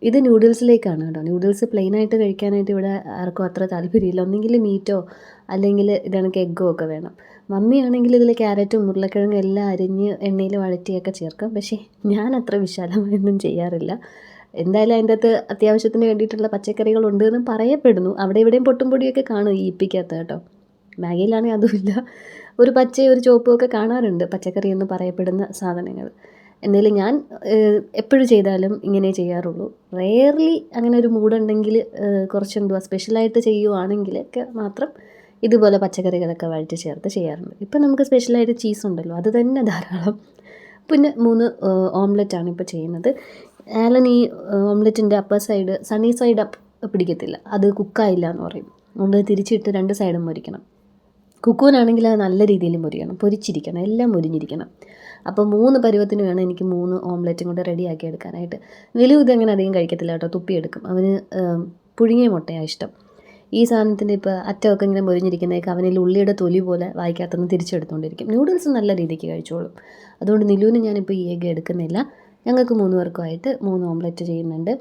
ഇത് നൂഡിൽസിലേക്കാണ് കേട്ടോ. നൂഡിൽസ് പ്ലെയിനായിട്ട് കഴിക്കാനായിട്ട് ഇവിടെ ആർക്കും അത്ര താല്പര്യമില്ല. ഒന്നെങ്കിൽ മീറ്റോ അല്ലെങ്കിൽ ഇതണക്ക് എഗ്ഗോ ഒക്കെ വേണം. മമ്മിയാണെങ്കിൽ ഇതിൽ ക്യാരറ്റും ഉരുളക്കിഴങ്ങും എല്ലാം അരിഞ്ഞ് എണ്ണയിൽ വഴറ്റിയൊക്കെ ചേർക്കും. പക്ഷേ ഞാൻ അത്ര വിശാലമായൊന്നും ചെയ്യാറില്ല. എന്തായാലും അതിൻ്റെ അകത്ത് അത്യാവശ്യത്തിന് വേണ്ടിയിട്ടുള്ള പച്ചക്കറികളുണ്ട് എന്ന് പറയപ്പെടുന്നു. അവിടെ ഇവിടെയും പൊട്ടും പൊടിയൊക്കെ കാണും ഈ ഇപ്പിക്കകത്ത് കേട്ടോ. മാഗിയിലാണെങ്കിൽ അതുമില്ല. ഒരു പച്ചയും ഒരു ചുവപ്പും ഒക്കെ കാണാറുണ്ട് പച്ചക്കറി എന്ന് പറയപ്പെടുന്ന സാധനങ്ങൾ. എന്തായാലും ഞാൻ എപ്പോഴും ചെയ്താലും ഇങ്ങനെ ചെയ്യാറുള്ളൂ. റെയർലി അങ്ങനെ ഒരു മൂഡുണ്ടെങ്കിൽ കുറച്ചെന്തുവാ സ്പെഷ്യലായിട്ട് ചെയ്യുവാണെങ്കിലൊക്കെ മാത്രം ഇതുപോലെ പച്ചക്കറികളൊക്കെ വഴറ്റി ചേർത്ത് ചെയ്യാറുണ്ട്. ഇപ്പം നമുക്ക് സ്പെഷ്യലായിട്ട് ചീസ് ഉണ്ടല്ലോ, അത് തന്നെ ധാരാളം. പിന്നെ 3 ഓംലെറ്റാണ് ഇപ്പോൾ ചെയ്യുന്നത്. ആലൻ ഈ ഓംലെറ്റിൻ്റെ upper side sunny side up പിടിക്കത്തില്ല, അത് കുക്കായില്ല എന്ന് പറയും. നമ്മൾ തിരിച്ചിട്ട് 2 സൈഡും മുരിക്കണം. കുക്കൂനാണെങ്കിൽ അത് നല്ല രീതിയിൽ മുരിക്കണം, പൊരിച്ചിരിക്കണം, എല്ലാം മുരിഞ്ഞിരിക്കണം. അപ്പോൾ 3 പരുവത്തിന് വേണം എനിക്ക് 3 ഓംലെറ്റും കൂടെ റെഡിയാക്കി എടുക്കാനായിട്ട്. നിലു ഇതങ്ങനെ അധികം കഴിക്കത്തില്ല കേട്ടോ, തുപ്പിയെടുക്കും. അവന് പുഴുങ്ങിയ മുട്ടയാണ് ഇഷ്ടം. ഈ സാധനത്തിൻ്റെ ഇപ്പോൾ അറ്റമൊക്കെ ഇങ്ങനെ മുരിഞ്ഞിരിക്കുന്നതൊക്കെ അവനിൽ ഉള്ളിയുടെ തൊലി പോലെ വായിക്കാത്തൊന്ന് തിരിച്ചെടുത്തുകൊണ്ടിരിക്കും. നൂഡിൽസ് നല്ല രീതിക്ക് കഴിച്ചോളും. അതുകൊണ്ട് നിലുവിന് ഞാനിപ്പോൾ ഈ എഗ്ഗ് എടുക്കുന്നില്ല. ഞങ്ങൾക്ക് 3 പേർക്കുമായിട്ട് 3 ഓംലെറ്റ് ചെയ്യുന്നുണ്ട്.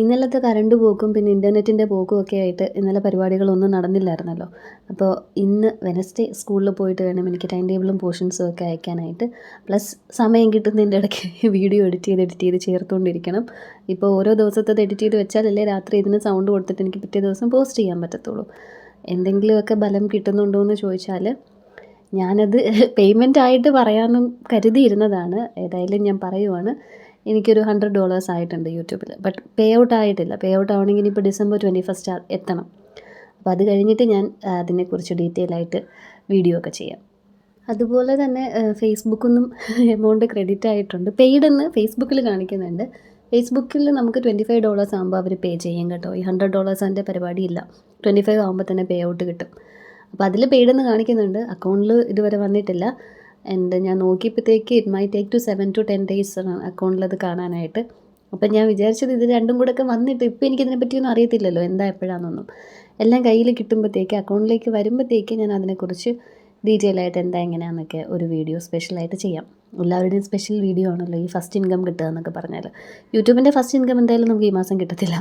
ഇന്നലത്തെ കറണ്ട് പോക്കും പിന്നെ ഇൻ്റർനെറ്റിൻ്റെ പോക്കും ഒക്കെ ആയിട്ട് ഇന്നലെ പരിപാടികളൊന്നും നടന്നില്ലായിരുന്നല്ലോ. അപ്പോൾ ഇന്ന് വെനസ്ഡേ സ്കൂളിൽ പോയിട്ട് വേണം എനിക്ക് ടൈം ടേബിളും പോർഷൻസും ഒക്കെ അയക്കാനായിട്ട്. പ്ലസ് സമയം കിട്ടുന്നതിൻ്റെ ഇടയ്ക്ക് വീഡിയോ എഡിറ്റ് ചെയ്ത് ചേർത്തുകൊണ്ടിരിക്കണം. ഇപ്പോൾ ഓരോ ദിവസത്തേത് എഡിറ്റ് ചെയ്ത് വെച്ചാലല്ലേ രാത്രി ഇതിന് സൗണ്ട് കൊടുത്തിട്ട് എനിക്ക് പിറ്റേ ദിവസം പോസ്റ്റ് ചെയ്യാൻ പറ്റത്തുള്ളൂ. എന്തെങ്കിലുമൊക്കെ ബലം കിട്ടുന്നുണ്ടോ എന്ന് ചോദിച്ചാൽ ഞാനത് പേയ്മെൻ്റ് ആയിട്ട് പറയാമെന്നും കരുതിയിരുന്നതാണ്. ഏതായാലും ഞാൻ പറയുവാണ്, എനിക്കൊരു $100 ആയിട്ടുണ്ട് യൂട്യൂബിൽ. ബട്ട് പേ ഔട്ട് ആയിട്ടില്ല. പേ ഔട്ട് ആവണമെങ്കിൽ ഇനിയിപ്പോൾ December 21 എത്തണം. അപ്പോൾ അത് കഴിഞ്ഞിട്ട് ഞാൻ അതിനെക്കുറിച്ച് ഡീറ്റെയിൽ ആയിട്ട് വീഡിയോ ഒക്കെ ചെയ്യാം. അതുപോലെ തന്നെ ഫേസ്ബുക്കിൽ എമൗണ്ട് ക്രെഡിറ്റ് ആയിട്ടുണ്ട്. പെയ്ഡെന്ന് ഫേസ്ബുക്കിൽ കാണിക്കുന്നുണ്ട്. ഫേസ്ബുക്കിൽ നമുക്ക് $25 ആകുമ്പോൾ അവർ പേ ചെയ്യും കേട്ടോ. ഈ $100 അതിൻ്റെ പരിപാടിയില്ല. 25 ആകുമ്പോൾ തന്നെ പേ ഔട്ട് കിട്ടും. അപ്പോൾ അതിൽ പെയ്ഡെന്ന് കാണിക്കുന്നുണ്ട്. അക്കൗണ്ടിൽ ഇതുവരെ വന്നിട്ടില്ല. ഞാൻ നോക്കിയപ്പോഴത്തേക്ക് it may take to 7 to 10 days അക്കൗണ്ടിലത് കാണാനായിട്ട്. അപ്പം ഞാൻ വിചാരിച്ചത് ഇത് രണ്ടും കൂടെ ഒക്കെ വന്നിട്ട്, ഇപ്പോൾ എനിക്കിതിനെ പറ്റിയൊന്നും അറിയത്തില്ലല്ലോ എന്താ എപ്പോഴാണെന്നൊന്നും. എല്ലാം കയ്യിൽ കിട്ടുമ്പോഴത്തേക്ക് അക്കൗണ്ടിലേക്ക് വരുമ്പോഴത്തേക്ക് ഞാൻ അതിനെക്കുറിച്ച് ഡീറ്റെയിൽ ആയിട്ട് എന്താ എങ്ങനെയാണെന്നൊക്കെ ഒരു വീഡിയോ സ്പെഷ്യലായിട്ട് ചെയ്യാം. എല്ലാവരുടെയും സ്പെഷ്യൽ വീഡിയോ ആണല്ലോ ഈ ഫസ്റ്റ് ഇൻകം കിട്ടുക എന്നൊക്കെ പറഞ്ഞാൽ. യൂട്യൂബിൻ്റെ ഫസ്റ്റ് ഇൻകം എന്തായാലും നമുക്ക് ഈ മാസം കിട്ടത്തില്ല.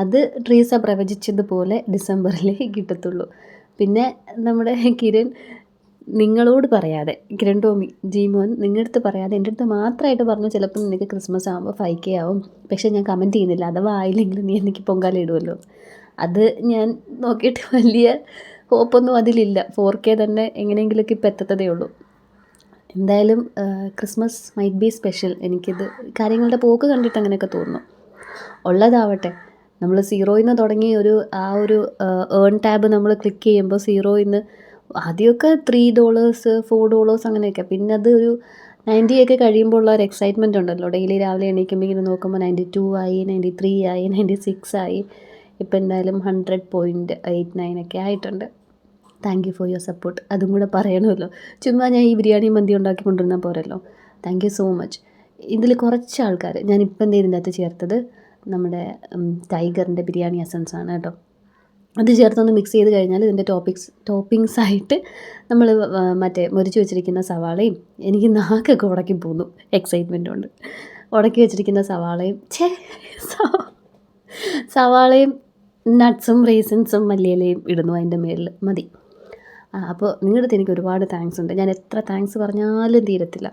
അത് ട്രീസ പ്രവചിച്ചതുപോലെ ഡിസംബറിലേ കിട്ടത്തുള്ളൂ. പിന്നെ നമ്മുടെ കിരൺ നിങ്ങളോട് പറയാതെ, കിരൺ ടോമി ജീമോൻ നിങ്ങളുടെ അടുത്ത് പറയാതെ എൻ്റെ അടുത്ത് മാത്രമായിട്ട് പറഞ്ഞു, ചിലപ്പോൾ നിനക്ക് ക്രിസ്മസ് ആകുമ്പോൾ 5K ആവും, പക്ഷേ ഞാൻ കമൻറ്റ് ചെയ്യുന്നില്ല, അഥവാ ആയില്ലെങ്കിൽ നീ എനിക്ക് പൊങ്കാല ഇടുമല്ലോ. അത് ഞാൻ നോക്കിയിട്ട് വലിയ ഹോപ്പൊന്നും അതിലില്ല. 4K തന്നെ എങ്ങനെയെങ്കിലുമൊക്കെ ഇപ്പോൾ എത്തത്തതേ ഉള്ളൂ. എന്തായാലും ക്രിസ്മസ് മൈറ്റ് ബി സ്പെഷ്യൽ. എനിക്കിത് കാര്യങ്ങളുടെ പോക്ക് കണ്ടിട്ട് അങ്ങനെയൊക്കെ തോന്നുന്നു. ഉള്ളതാവട്ടെ. നമ്മൾ 0യിൽ നിന്ന് തുടങ്ങി ആ ഒരു ഏൺ ടാബ് നമ്മൾ ക്ലിക്ക് ചെയ്യുമ്പോൾ 0യിൽ നിന്ന് ആദ്യമൊക്കെ $3 $4 അങ്ങനെയൊക്കെ, പിന്നെ അത് ഒരു 90 ഒക്കെ കഴിയുമ്പോൾ ഉള്ള ഒരു എക്സൈറ്റ്മെൻറ്റ് ഉണ്ടല്ലോ. ഡെയിലി രാവിലെ എണീക്കുമ്പോൾ ഇങ്ങനെ നോക്കുമ്പോൾ 92 ആയി, 93 ആയി, 96 ആയി. ഇപ്പോൾ എന്തായാലും 100.89 ഒക്കെ ആയിട്ടുണ്ട്. Thank you for your support. അതും കൂടെ പറയണമല്ലോ. ചുമ്മാ ഞാൻ ഈ ബിരിയാണി മന്തി ഉണ്ടാക്കി കൊണ്ടുവന്നാൽ പോരല്ലോ. Thank you so much. ഇതിൽ കുറച്ച് ആൾക്കാർ ഞാനിപ്പോൾ ഇതിൻ്റെ അകത്ത് ചേർത്തത് നമ്മുടെ ടൈഗറിൻ്റെ ബിരിയാണി എസൻസ് ആണ് കേട്ടോ. അത് ചേർത്തൊന്ന് മിക്സ് ചെയ്ത് കഴിഞ്ഞാൽ ഇതിൻ്റെ ടോപ്പിങ്സ് ആയിട്ട് നമ്മൾ മറ്റേ മുറിച്ച് വെച്ചിരിക്കുന്ന സവാളയും, എനിക്ക് നാക്കൊക്കെ ഉടക്കി പോന്നു എക്സൈറ്റ്മെൻറ്റ് കൊണ്ട്, ഉടക്കി വെച്ചിരിക്കുന്ന സവാളയും സവാളയും നട്ട്സും റീസൺസും മല്ലിയിലയും ഇടുന്നു അതിൻ്റെ മേളിൽ മതി. അപ്പോൾ നിങ്ങളുടെ അടുത്ത് എനിക്ക് ഒരുപാട് താങ്ക്സ് ഉണ്ട്. ഞാൻ എത്ര താങ്ക്സ് പറഞ്ഞാലും തീരത്തില്ല.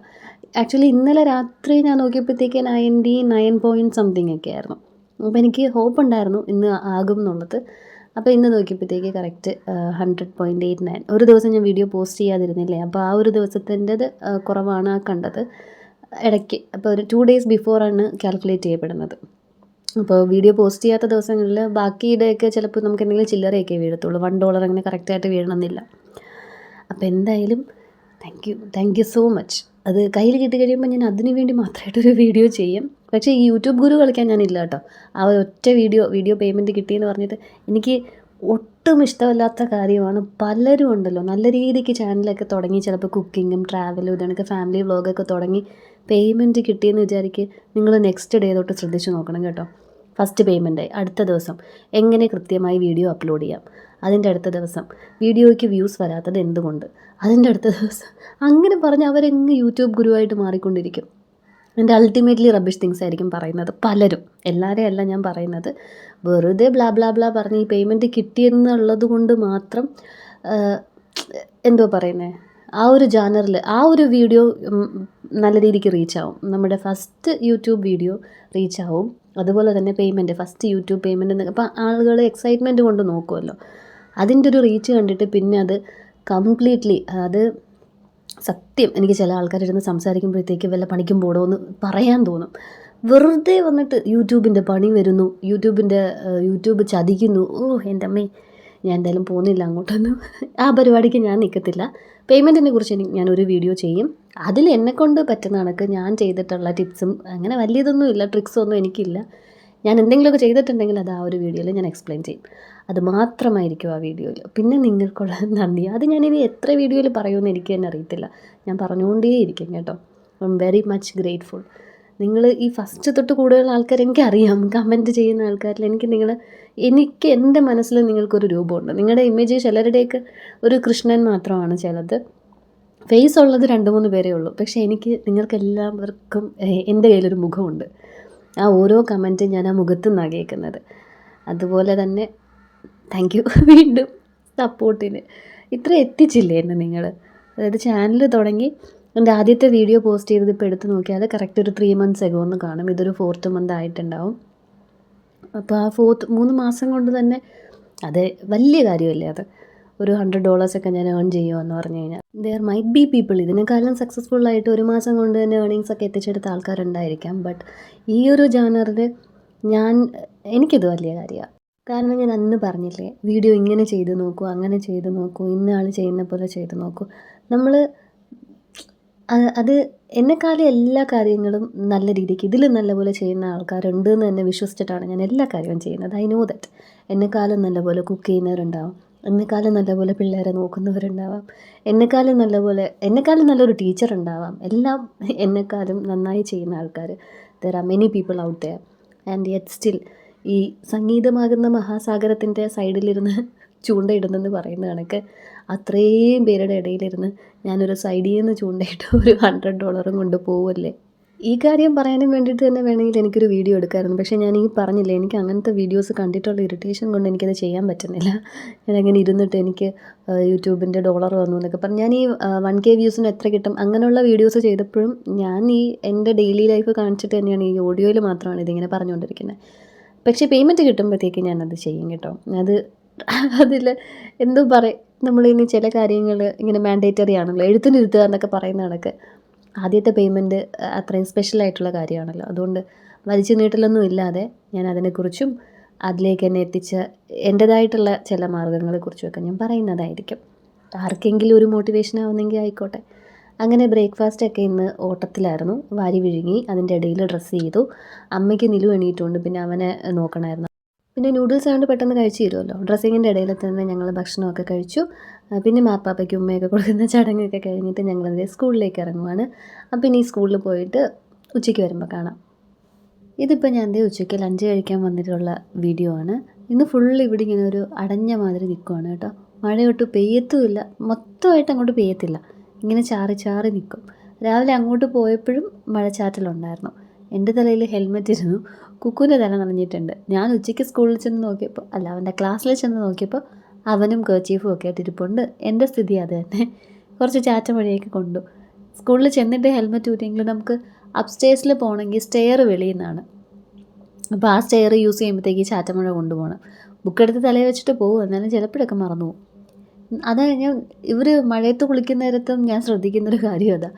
ആക്ച്വലി ഇന്നലെ രാത്രി ഞാൻ നോക്കിയപ്പോഴത്തേക്ക് 99 പോയിൻറ്റ് സംതിങ് ഒക്കെ ആയിരുന്നു. അപ്പോൾ എനിക്ക് ഹോപ്പ് ഉണ്ടായിരുന്നു ഇന്ന് ആകും എന്നുള്ളത്. അപ്പോൾ ഇന്ന് നോക്കിയപ്പോഴത്തേക്ക് കറക്റ്റ് 100.89. ഒരു ദിവസം ഞാൻ വീഡിയോ പോസ്റ്റ് ചെയ്യാതിരുന്നില്ലേ, അപ്പോൾ ആ ഒരു ദിവസത്തിൻ്റെത് കുറവാണ് കണ്ടത് ഇടയ്ക്ക്. അപ്പോൾ ഒരു 2 days ബിഫോറാണ് കാൽക്കുലേറ്റ് ചെയ്യപ്പെടുന്നത്. അപ്പോൾ വീഡിയോ പോസ്റ്റ് ചെയ്യാത്ത ദിവസങ്ങളിൽ ബാക്കിയുടെയൊക്കെ ചിലപ്പോൾ നമുക്ക് എന്തെങ്കിലും ചില്ലറയൊക്കെ വീഴത്തുള്ളൂ. $1 അങ്ങനെ കറക്റ്റായിട്ട് വീഴണമെന്നില്ല. അപ്പോൾ എന്തായാലും താങ്ക് യു സോ മച്ച്. അത് കയ്യിൽ കിട്ടി കഴിയുമ്പോൾ ഞാൻ അതിന് വേണ്ടി മാത്രമായിട്ടൊരു വീഡിയോ ചെയ്യും. പക്ഷേ ഈ യൂട്യൂബ് ഗുരു കളിക്കാൻ ഞാനില്ല കേട്ടോ. ആ ഒറ്റ വീഡിയോ പേയ്മെൻറ്റ് കിട്ടിയെന്ന് പറഞ്ഞിട്ട് എനിക്ക് ഒട്ടും ഇഷ്ടമല്ലാത്ത കാര്യമാണ്. പലരും ഉണ്ടല്ലോ നല്ല രീതിക്ക് ചാനലൊക്കെ തുടങ്ങി, ചിലപ്പോൾ കുക്കിങ്ങും ട്രാവലും ഇതൊക്കെ ഫാമിലി വ്ളോഗൊക്കെ തുടങ്ങി പേയ്മെൻറ്റ് കിട്ടിയെന്ന് വിചാരിക്കുക. നിങ്ങൾ നെക്സ്റ്റ് ഡേ തൊട്ട് ശ്രദ്ധിച്ച് നോക്കണം കേട്ടോ. ഫസ്റ്റ് പേയ്മെൻറ്റായി അടുത്ത ദിവസം എങ്ങനെ കൃത്യമായി വീഡിയോ അപ്ലോഡ് ചെയ്യാം, അതിൻ്റെ അടുത്ത ദിവസം വീഡിയോയ്ക്ക് വ്യൂസ് വരാത്തത് എന്തുകൊണ്ട്, അതിൻ്റെ അടുത്ത ദിവസം, അങ്ങനെ പറഞ്ഞ് അവരെങ്ങ് യൂട്യൂബ് ഗുരുവായിട്ട് മാറിക്കൊണ്ടിരിക്കും. എൻ്റെ അൾട്ടിമേറ്റ്ലി റബ്ബിഷ് തിങ്സ് ആയിരിക്കും പറയുന്നത് പലരും, എല്ലാവരെയും അല്ല ഞാൻ പറയുന്നത്. വെറുതെ ബ്ലാ ബ്ലാ ബ്ലാ പറഞ്ഞ് ഈ പേയ്മെൻറ്റ് കിട്ടിയെന്നുള്ളത് കൊണ്ട് മാത്രം എന്തോ പറയുന്നത്, ആ ഒരു ജാനറിൽ ആ ഒരു വീഡിയോ നല്ല രീതിക്ക് റീച്ചാവും. നമ്മുടെ ഫസ്റ്റ് യൂട്യൂബ് വീഡിയോ റീച്ചാവും. അതുപോലെ തന്നെ പേയ്മെൻറ്റ്, ഫസ്റ്റ് യൂട്യൂബ് പേയ്മെൻറ്റ്, അപ്പോൾ ആളുകൾ എക്സൈറ്റ്മെൻറ്റ് കൊണ്ട് നോക്കുമല്ലോ. അതിൻ്റെ ഒരു റീച്ച് കണ്ടിട്ട് പിന്നെ അത് കംപ്ലീറ്റ്ലി, അത് സത്യം എനിക്ക് ചില ആൾക്കാരിരുന്ന് സംസാരിക്കുമ്പോഴത്തേക്ക് വല്ല പണിക്കും പോടോ എന്ന് പറയാൻ തോന്നും. വെറുതെ വന്നിട്ട് യൂട്യൂബിൻ്റെ പണി വരുന്നു, യൂട്യൂബ് ചതിക്കുന്നു. എൻ്റെ അമ്മേ, ഞാൻ എന്തായാലും പോകുന്നില്ല അങ്ങോട്ടൊന്നും. ആ പരിപാടിക്ക് ഞാൻ നിൽക്കത്തില്ല. പേയ്മെൻറ്റിനെ കുറിച്ച് ഞാനൊരു വീഡിയോ ചെയ്യും. അതിൽ എന്നെക്കൊണ്ട് പറ്റുന്ന കണക്ക് ഞാൻ ചെയ്തിട്ടുള്ള ടിപ്സും, അങ്ങനെ വലിയതൊന്നുമില്ല, ട്രിക്സൊന്നും എനിക്കില്ല. ഞാൻ എന്തെങ്കിലുമൊക്കെ ചെയ്തിട്ടുണ്ടെങ്കിൽ അത് ആ ഒരു വീഡിയോയിൽ ഞാൻ എക്സ്പ്ലെയിൻ ചെയ്യും. അത് മാത്രമായിരിക്കും ആ വീഡിയോയിൽ. പിന്നെ നിങ്ങൾക്കുള്ള നന്ദി, അത് ഞാനിനി എത്ര വീഡിയോയിൽ പറയുമെന്ന് എനിക്ക് തന്നെ അറിയത്തില്ല. ഞാൻ പറഞ്ഞുകൊണ്ടേയിരിക്കും കേട്ടോ. I am very much grateful. നിങ്ങൾ ഈ ഫസ്റ്റ് തൊട്ട് കൂടുതൽ ആൾക്കാർ എനിക്കറിയാം, കമൻറ്റ് ചെയ്യുന്ന ആൾക്കാരിൽ എനിക്ക് എൻ്റെ മനസ്സിൽ നിങ്ങൾക്കൊരു രൂപമുണ്ട്. നിങ്ങളുടെ ഇമേജ് ചിലരുടെയൊക്കെ ഒരു കൃഷ്ണൻ മാത്രമാണ്, ചിലത് ഫേസ് ഉള്ളത് 2-3 പേരേ ഉള്ളൂ. പക്ഷേ നിങ്ങൾക്കെല്ലാവർക്കും എൻ്റെ കയ്യിലൊരു മുഖമുണ്ട്. ആ ഓരോ കമൻറ്റും ഞാൻ ആ മുഖത്തു നിന്നാണ് കേൾക്കുന്നത്. അതുപോലെ തന്നെ താങ്ക് യു വീണ്ടും സപ്പോർട്ടിന്. ഇത്ര എത്തിച്ചില്ലേ എന്നെ നിങ്ങൾ. അതായത് ചാനൽ തുടങ്ങി എൻ്റെ ആദ്യത്തെ വീഡിയോ പോസ്റ്റ് ചെയ്തത് ഇപ്പോൾ എടുത്ത് നോക്കിയാൽ കറക്റ്റ് ഒരു 3 months ago എന്ന് കാണും. ഇതൊരു 4th month ആയിട്ടുണ്ടാവും. അപ്പോൾ ആ 3 മാസം കൊണ്ട് തന്നെ, അത് വലിയ കാര്യമല്ലേ അത്. ഒരു $100 ഒക്കെ ഞാൻ ഏൺ ചെയ്യുമെന്ന് പറഞ്ഞു കഴിഞ്ഞാൽ, ദെയർ മൈറ്റ് ബി പീപ്പിൾ ഇതിനേക്കാളും സക്സസ്ഫുള്ളായിട്ട് 1 മാസം കൊണ്ട് തന്നെ ഏർണിങ്സൊക്കെ എത്തിച്ചെടുത്ത ആൾക്കാരുണ്ടായിരിക്കാം. ബട്ട് ഈ ഒരു ജാനറിൽ എനിക്കിത് വലിയ കാര്യമാണ്. കാരണം ഞാൻ അന്ന് പറഞ്ഞില്ലേ, വീഡിയോ ഇങ്ങനെ ചെയ്ത് നോക്കൂ, അങ്ങനെ ചെയ്ത് നോക്കൂ, ഇന്ന ആൾ ചെയ്യുന്ന പോലെ ചെയ്ത് നോക്കൂ. നമ്മൾ അത് എന്നെക്കാളും എല്ലാ കാര്യങ്ങളും നല്ല രീതിക്ക് ഇതിൽ നല്ലപോലെ ചെയ്യുന്ന ആൾക്കാരുണ്ട് എന്ന് തന്നെ വിശ്വസിച്ചിട്ടാണ് ഞാൻ എല്ലാ കാര്യവും ചെയ്യുന്നത്. I know that. എന്നെക്കാളും നല്ലപോലെ കുക്ക് ചെയ്യുന്നവരുണ്ടാവും, എന്നെക്കാളും നല്ലപോലെ പിള്ളേരെ നോക്കുന്നവരുണ്ടാവാം, എന്നെക്കാളും നല്ലൊരു ടീച്ചർ ഉണ്ടാവാം. എല്ലാം എന്നെക്കാളും നന്നായി ചെയ്യുന്ന ആൾക്കാർ there are many people out there. And yet still ഈ സംഗീതമാകുന്ന മഹാസാഗരത്തിൻ്റെ സൈഡിലിരുന്ന് ചൂണ്ടയിടുന്നെന്ന് പറയുന്ന കണക്ക് അത്രയും പേരുടെ ഇടയിലിരുന്ന് ഞാനൊരു സൈഡിൽ നിന്ന് ചൂണ്ടയിട്ട് ഒരു $100 കൊണ്ട് പോവല്ലേ. ഈ കാര്യം പറയാനും വേണ്ടിയിട്ട് തന്നെ വേണമെങ്കിൽ എനിക്കൊരു വീഡിയോ എടുക്കാമായിരുന്നു. പക്ഷേ ഞാൻ പറഞ്ഞില്ലേ, എനിക്ക് അങ്ങനത്തെ വീഡിയോസ് കണ്ടിട്ടുള്ള ഇറിറ്റേഷൻ കൊണ്ട് എനിക്കത് ചെയ്യാൻ പറ്റുന്നില്ല. ഞാനങ്ങനെ ഇരുന്നിട്ട് എനിക്ക് യൂട്യൂബിൻ്റെ $1 വന്നു എന്നൊക്കെ പറഞ്ഞ് ഞാൻ ഈ 1K വ്യൂസിന് എത്ര കിട്ടും അങ്ങനെയുള്ള വീഡിയോസ് ചെയ്തപ്പോഴും ഞാൻ എൻ്റെ ഡെയിലി ലൈഫ് കാണിച്ചിട്ട് തന്നെയാണ് ഈ ഓഡിയോയിൽ മാത്രമാണ് ഇതിങ്ങനെ പറഞ്ഞുകൊണ്ടിരിക്കുന്നത്. പക്ഷേ പേയ്മെൻറ്റ് കിട്ടുമ്പോഴത്തേക്ക് ഞാനത് ചെയ്യും കേട്ടോ. അതിൽ എന്തോ നമ്മളിനി ചില കാര്യങ്ങൾ ഇങ്ങനെ മാൻഡേറ്ററി ആണല്ലോ, എഴുത്തിനിരുത്തുക എന്നൊക്കെ പറയുന്ന കണക്ക് ആദ്യത്തെ പേയ്മെൻറ്റ് അത്രയും സ്പെഷ്യലായിട്ടുള്ള കാര്യമാണല്ലോ. അതുകൊണ്ട് വലിച്ചു നീട്ടലൊന്നും ഇല്ലാതെ ഞാൻ അതിനെക്കുറിച്ചും അതിലേക്ക് എന്നെ എത്തിച്ച എൻ്റേതായിട്ടുള്ള ചില മാർഗ്ഗങ്ങളെക്കുറിച്ചുമൊക്കെ ഞാൻ പറയുന്നതായിരിക്കും. ആർക്കെങ്കിലും ഒരു മോട്ടിവേഷൻ ആവുന്നെങ്കിൽ ആയിക്കോട്ടെ. അങ്ങനെ ബ്രേക്ക്ഫാസ്റ്റൊക്കെ ഇന്ന് ഓട്ടത്തിലായിരുന്നു. വാരി വിഴുങ്ങി, അതിൻ്റെ ഇടയിൽ ഡ്രസ്സ് ചെയ്തു. അമ്മയ്ക്ക് നിലു എണീറ്റുകൊണ്ട് പിന്നെ അവനെ നോക്കണമായിരുന്നു. പിന്നെ നൂഡിൽസ് ആയതുകൊണ്ട് പെട്ടെന്ന് കഴിച്ച് തരുമല്ലോ. ഡ്രസ്സിങ്ങിൻ്റെ ഇടയിൽ തന്നെ ഞങ്ങൾ ഭക്ഷണമൊക്കെ കഴിച്ചു. പിന്നെ മാർപ്പാപ്പയ്ക്ക് ഉമ്മയൊക്കെ കൊടുക്കുന്ന ചടങ്ങൊക്കെ കഴിഞ്ഞിട്ട് ഞങ്ങളത് സ്കൂളിലേക്ക് ഇറങ്ങുവാണ്. അപ്പം ഇനി സ്കൂളിൽ പോയിട്ട് ഉച്ചയ്ക്ക് വരുമ്പോൾ കാണാം. ഇതിപ്പോൾ ഞാൻ ഉച്ചയ്ക്ക് ലഞ്ച് കഴിക്കാൻ വന്നിട്ടുള്ള വീഡിയോ ആണ്. ഇന്ന് ഫുള്ള് ഇവിടെ ഇങ്ങനെ ഒരു അടഞ്ഞ മാതിരി നിൽക്കുവാണ് കേട്ടോ. മഴയൊട്ട് പെയ്യത്തുമില്ല, മൊത്തമായിട്ട് അങ്ങോട്ട് പെയ്യത്തില്ല, ഇങ്ങനെ ചാറി ചാറി നിൽക്കും. രാവിലെ അങ്ങോട്ട് പോയപ്പോഴും മഴച്ചാറ്റലുണ്ടായിരുന്നു. എൻ്റെ തലയിൽ ഹെൽമെറ്റ് ഇരുന്നു, കുക്കുവിൻ്റെ തല നനഞ്ഞിട്ടുണ്ട്. ഞാൻ ഉച്ചയ്ക്ക് സ്കൂളിൽ ചെന്ന് നോക്കിയപ്പോൾ, അല്ല അവൻ്റെ ക്ലാസ്സിൽ ചെന്ന് നോക്കിയപ്പോൾ അവനും കർച്ചീഫും ഒക്കെ ആയിട്ട് ഇരിപ്പുണ്ട്. എൻ്റെ സ്ഥിതി അത് തന്നെ, കുറച്ച് ചാറ്റ മഴയൊക്കെ കൊണ്ടു. സ്കൂളിൽ ചെന്നിട്ട് ഹെൽമെറ്റ് ഊരിയെങ്കിലും നമുക്ക് അപ്സ്റ്റേഴ്സിൽ പോകണമെങ്കിൽ സ്റ്റെയർ വെളിയിൽ നിന്നാണ്. അപ്പോൾ ആ സ്റ്റെയർ യൂസ് ചെയ്യുമ്പോഴത്തേക്ക് ചാറ്റമഴ കൊണ്ടുപോകണം. ബുക്കെടുത്ത് തലയിൽ വെച്ചിട്ട് പോകും, എന്നാലും ചിലപ്പോഴൊക്കെ മറന്നു പോകും. അത് ഞാൻ ഇവർ മഴയത്ത് കുളിക്കുന്ന നേരത്തും ഞാൻ ശ്രദ്ധിക്കുന്നൊരു കാര്യം അതാ.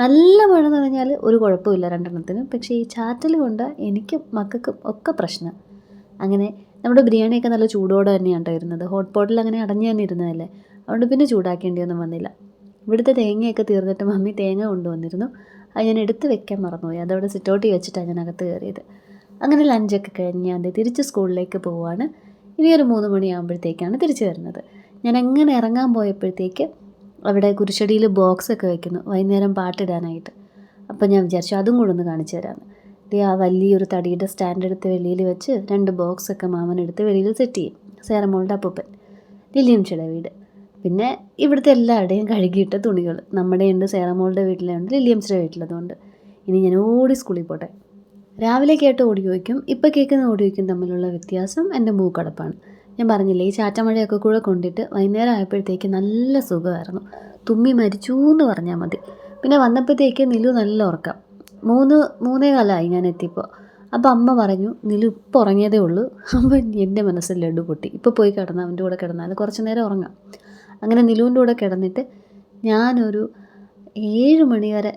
നല്ല മഴ നനഞ്ഞാൽ ഒരു കുഴപ്പമില്ല രണ്ടെണ്ണത്തിനും, പക്ഷേ ഈ ചാറ്റൽ കൊണ്ട് എനിക്കും മക്കൾക്കും ഒക്കെ പ്രശ്നം. അങ്ങനെ നമ്മുടെ ബിരിയാണിയൊക്കെ നല്ല ചൂടോടെ തന്നെയാണ് ഇരുന്നത്. ഹോട്ട് പോട്ടിൽ അങ്ങനെ അടഞ്ഞു തന്നെ ഇരുന്നതല്ലേ, അതുകൊണ്ട് പിന്നെ ചൂടാക്കേണ്ടിയൊന്നും വന്നില്ല. ഇവിടുത്തെ തേങ്ങയൊക്കെ തീർന്നിട്ട് മമ്മി തേങ്ങ കൊണ്ടുവന്നിരുന്നു. അത് ഞാൻ എടുത്ത് വെക്കാൻ മറന്നുപോയി. അതവിടെ സിറ്റൗട്ടിൽ വെച്ചിട്ടാണ് ഞാൻ അകത്ത് കയറിയത്. അങ്ങനെ ലഞ്ചൊക്കെ കഴിഞ്ഞ് ഞാൻ തിരിച്ച് സ്കൂളിലേക്ക് പോവുകയാണ്. ഇനി ഒരു 3 മണിയാകുമ്പോഴത്തേക്കാണ് തിരിച്ചു വരുന്നത്. ഞാൻ എങ്ങനെ ഇറങ്ങാൻ പോയപ്പോഴത്തേക്ക് അവിടെ കുരിശടിയിൽ ബോക്സൊക്കെ വെക്കുന്നു വൈകുന്നേരം പാട്ടിടാനായിട്ട്. അപ്പോൾ ഞാൻ വിചാരിച്ചു അതും കൂടെ ഒന്ന് കാണിച്ചു തരാമെന്ന്. ആ വലിയൊരു തടിയുടെ സ്റ്റാൻഡ് എടുത്ത് വെളിയിൽ വെച്ച് 2 ബോക്സൊക്കെ മാമനെടുത്ത് വെളിയിൽ സെറ്റ് ചെയ്യും. സേറമോളുടെ അപ്പൂപ്പൻ, ലില്ലിയംച്ചിയുടെ വീട്, പിന്നെ ഇവിടുത്തെ എല്ലാവരുടെയും കഴുകിയിട്ട തുണികൾ. നമ്മുടെ ഉണ്ട്, സേറമോളുടെ വീട്ടിലുണ്ട്, ലില്ലിയംച്ചിയുടെ വീട്ടിലതുകൊണ്ട്. ഇനി ഞാൻ ഓടി സ്കൂളിൽ പോട്ടെ. രാവിലെ കേട്ട് ഓടി ചോദിക്കും, ഇപ്പോൾ കേൾക്കുന്ന ഓടി ചോദിക്കും തമ്മിലുള്ള വ്യത്യാസം എൻ്റെ മൂക്കടപ്പാണ്. ഞാൻ പറഞ്ഞില്ലേ, ഈ ചാറ്റമഴയൊക്കെ കൂടെ കൊണ്ടിട്ട് വൈകുന്നേരം ആയപ്പോഴത്തേക്ക് നല്ല സുഖമായിരുന്നു. തുമ്മി മരിച്ചു എന്ന് പറഞ്ഞാൽ മതി. പിന്നെ വന്നപ്പോഴത്തേക്ക് നിലു നല്ല ഉറക്കം. 3:15 ഞാൻ എത്തിയപ്പോൾ. അപ്പോൾ അമ്മ പറഞ്ഞു, നിലു ഇപ്പോൾ ഉറങ്ങിയതേ ഉള്ളൂ. അപ്പോൾ എൻ്റെ മനസ്സിൽ ലഡു പൊട്ടി. ഇപ്പോൾ പോയി കിടന്നാൽ അവൻ്റെ കൂടെ കിടന്നാൽ കുറച്ച് നേരം ഉറങ്ങാം. അങ്ങനെ നിലുവിൻ്റെ കൂടെ കിടന്നിട്ട് ഞാനൊരു 7 മണി വരെ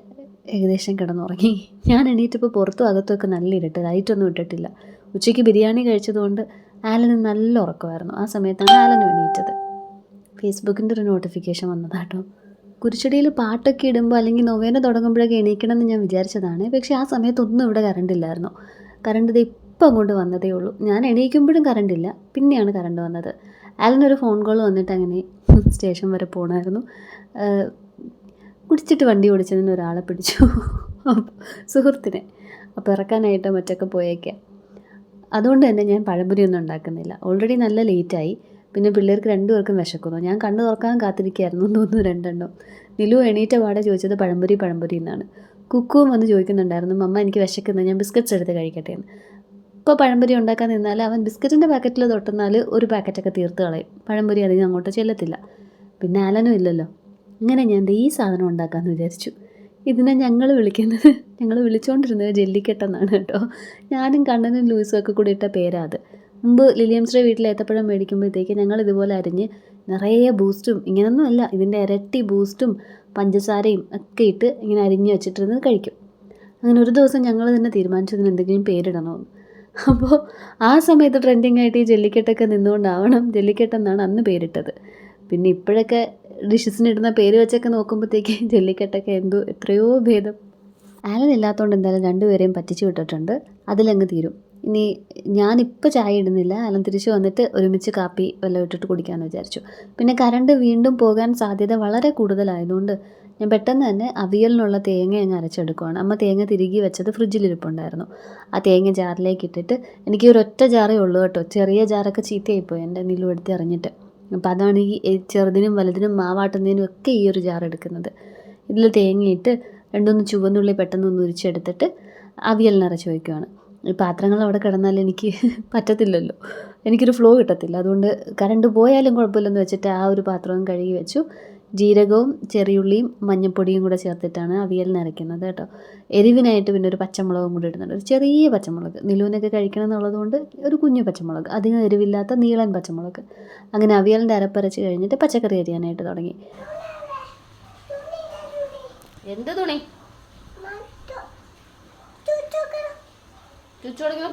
ഏകദേശം കിടന്നുറങ്ങി. ഞാൻ എണീറ്റപ്പോൾ പുറത്തും അകത്തുമൊക്കെ നല്ല ഇരുട്ട്, ലൈറ്റൊന്നും ഇട്ടിട്ടില്ല. ഉച്ചയ്ക്ക് ബിരിയാണി കഴിച്ചതുകൊണ്ട് ആലന് നല്ല ഉറക്കമായിരുന്നു. ആ സമയത്താണ് ആലനും എണീറ്റത്. ഫേസ്ബുക്കിൻ്റെ ഒരു നോട്ടിഫിക്കേഷൻ വന്നതാട്ടോ. കുരിശടിയിൽ പാട്ടൊക്കെ ഇടുമ്പോൾ അല്ലെങ്കിൽ നൊവേന തുടങ്ങുമ്പോഴൊക്കെ എണീക്കണം എന്ന് ഞാൻ വിചാരിച്ചതാണ്. പക്ഷേ ആ സമയത്തൊന്നും ഇവിടെ കറണ്ടില്ലായിരുന്നു. കറണ്ട് ഇത് ഇപ്പം അങ്ങോട്ട് വന്നതേ ഉള്ളൂ. ഞാൻ എണീക്കുമ്പോഴും കറണ്ടില്ല, പിന്നെയാണ് കറണ്ട് വന്നത്. ആലനൊരു ഫോൺ കോൾ വന്നിട്ട് അങ്ങനെ സ്റ്റേഷൻ വരെ പോകണമായിരുന്നു. കുടിച്ചിട്ട് വണ്ടി ഓടിച്ചതിന് ഒരാളെ പിടിച്ചു, സുഹൃത്തിനെ. അപ്പോൾ ഇറക്കാനായിട്ട് മറ്റൊക്കെ പോയേക്കാം. അതുകൊണ്ട് തന്നെ ഞാൻ പഴംപൊരിയൊന്നും ഉണ്ടാക്കുന്നില്ല. ഓൾറെഡി നല്ല ലേറ്റായി. പിന്നെ പിള്ളേർക്ക് 2 പേർക്കും വിശക്കുന്നു. ഞാൻ കണ്ണു തുറക്കാൻ കാത്തിരിക്കുകയായിരുന്നു തോന്നുന്നു 2 എണ്ണം. നിലു എണീറ്റ പാടെ ചോദിച്ചത് പഴംപൊരി എന്നാണ്. കുക്കുവും വന്ന് ചോദിക്കുന്നുണ്ടായിരുന്നു, മമ്മ എനിക്ക് വിശക്കുന്നത്, ഞാൻ ബിസ്ക്കറ്റ്സ് എടുത്ത് കഴിക്കട്ടെ എന്ന്. ഇപ്പോൾ പഴംപൊരി ഉണ്ടാക്കാൻ നിന്നാൽ അവൻ ബിസ്ക്കറ്റിൻ്റെ പാക്കറ്റിൽ തൊട്ടുന്നാൽ ഒരു പാക്കറ്റൊക്കെ തീർത്ത് കളയും. പഴംപൊരി അധികം അങ്ങോട്ട് ചെല്ലത്തില്ല. പിന്നെ ആലനും ഇല്ലല്ലോ. അങ്ങനെ ഞാൻ ഈ സാധനം ഉണ്ടാക്കാമെന്ന് വിചാരിച്ചു. ഇതിനെ ഞങ്ങൾ വിളിച്ചുകൊണ്ടിരുന്നത് ജെല്ലിക്കെട്ടെന്നാണ് കേട്ടോ. ഞാനും കണ്ണനും ലൂയിസും ഒക്കെ കൂടി ഇട്ട പേരാ അത്. മുമ്പ് ലില്ലിയംസിൻ്റെ വീട്ടിൽ ഏത്തപ്പഴം മേടിക്കുമ്പോഴത്തേക്ക് ഞങ്ങൾ ഇതുപോലെ അരിഞ്ഞ് നിറയെ ബൂസ്റ്റും, ഇങ്ങനൊന്നും അല്ല, ഇതിൻ്റെ ഇരട്ടി ബൂസ്റ്റും പഞ്ചസാരയും ഒക്കെ ഇട്ട് ഇങ്ങനെ അരിഞ്ഞ് വെച്ചിട്ടിരുന്നത് കഴിക്കും. അങ്ങനെ ഒരു ദിവസം ഞങ്ങൾ തന്നെ തീരുമാനിച്ചതിന് എന്തെങ്കിലും പേരിടണമെന്ന്. അപ്പോൾ ആ സമയത്ത് ട്രെൻഡിങ് ആയിട്ട് ഈ ജെല്ലിക്കെട്ടൊക്കെ നിന്നുകൊണ്ടാവണം ജെല്ലിക്കെട്ടെന്നാണ് അന്ന് പേരിട്ടത്. പിന്നെ ഇപ്പോഴൊക്കെ ഡിഷസിനിടുന്ന പേര് വെച്ചൊക്കെ നോക്കുമ്പോഴത്തേക്ക് ജെല്ലിക്കെട്ടൊക്കെ എത്രയോ ഭേദം. ആലൻ ഇല്ലാത്തതുകൊണ്ട് എന്തായാലും 2 പേരെയും പറ്റിച്ചു വിട്ടിട്ടുണ്ട്. അതിലങ്ങ് തീരും. ഇനി ഞാനിപ്പോൾ ചായ ഇടുന്നില്ല. ആലൻ തിരിച്ചു വന്നിട്ട് ഒരുമിച്ച് കാപ്പി വല്ലതും ഇട്ടിട്ട് കുടിക്കാമെന്ന് വിചാരിച്ചു. പിന്നെ കറണ്ട് വീണ്ടും പോകാൻ സാധ്യത വളരെ കൂടുതലായതുകൊണ്ട് ഞാൻ പെട്ടെന്ന് തന്നെ അവിയലിനുള്ള തേങ്ങ അങ്ങ് അരച്ചെടുക്കുവാണ്. അമ്മ തേങ്ങ തിരികെ വെച്ചത് ഫ്രിഡ്ജിലിരിപ്പുണ്ടായിരുന്നു. ആ തേങ്ങ ജാറിലേക്ക് ഇട്ടിട്ട്, എനിക്ക് ഒരൊറ്റ ജാറേ ഉള്ളൂ കേട്ടോ, ചെറിയ ജാറൊക്കെ ചീത്തയായിപ്പോയി എൻ്റെ നിലു എടുത്ത് എറിഞ്ഞിട്ട്. അപ്പോൾ അതാണ് ഈ ചെറുതിനും വലുതിനും മാവാട്ടുന്നതിനും ഒക്കെ ഈ ഒരു ജാർ എടുക്കുന്നത്. ഇതിൽ തേങ്ങയിട്ട് 2-3 ചുവന്നുള്ളി പെട്ടെന്നൊന്ന് ഉരിച്ചെടുത്തിട്ട് അവിയലിനരച്ച് വയ്ക്കുവാണ്. ഈ പാത്രങ്ങൾ അവിടെ കിടന്നാൽ എനിക്ക് പറ്റത്തില്ലല്ലോ, എനിക്കൊരു ഫ്ലോ കിട്ടത്തില്ല. അതുകൊണ്ട് കറണ്ട് പോയാലും കുഴപ്പമില്ലെന്ന് വെച്ചിട്ട് ആ ഒരു പാത്രവും കഴുകി വെച്ചു. ജീരകവും ചെറിയുള്ളിയും മഞ്ഞൾപ്പൊടിയും കൂടെ ചേർത്തിട്ടാണ് അവിയലിന് അരയ്ക്കുന്നത് കേട്ടോ. എരിവിനായിട്ട് പിന്നെ ഒരു പച്ചമുളകും കൂടി ഇടുന്നുണ്ട്, ഒരു ചെറിയ പച്ചമുളക്. നിലുവിനൊക്കെ കഴിക്കണം എന്നുള്ളതുകൊണ്ട് ഒരു കുഞ്ഞു പച്ചമുളക്, അധികം എരിവില്ലാത്ത നീളൻ പച്ചമുളക്. അങ്ങനെ അവിയലിൻ്റെ അരപ്പരച്ച് കഴിഞ്ഞിട്ട് പച്ചക്കറി അരിയാനായിട്ട് തുടങ്ങി. എന്ത് തുണി?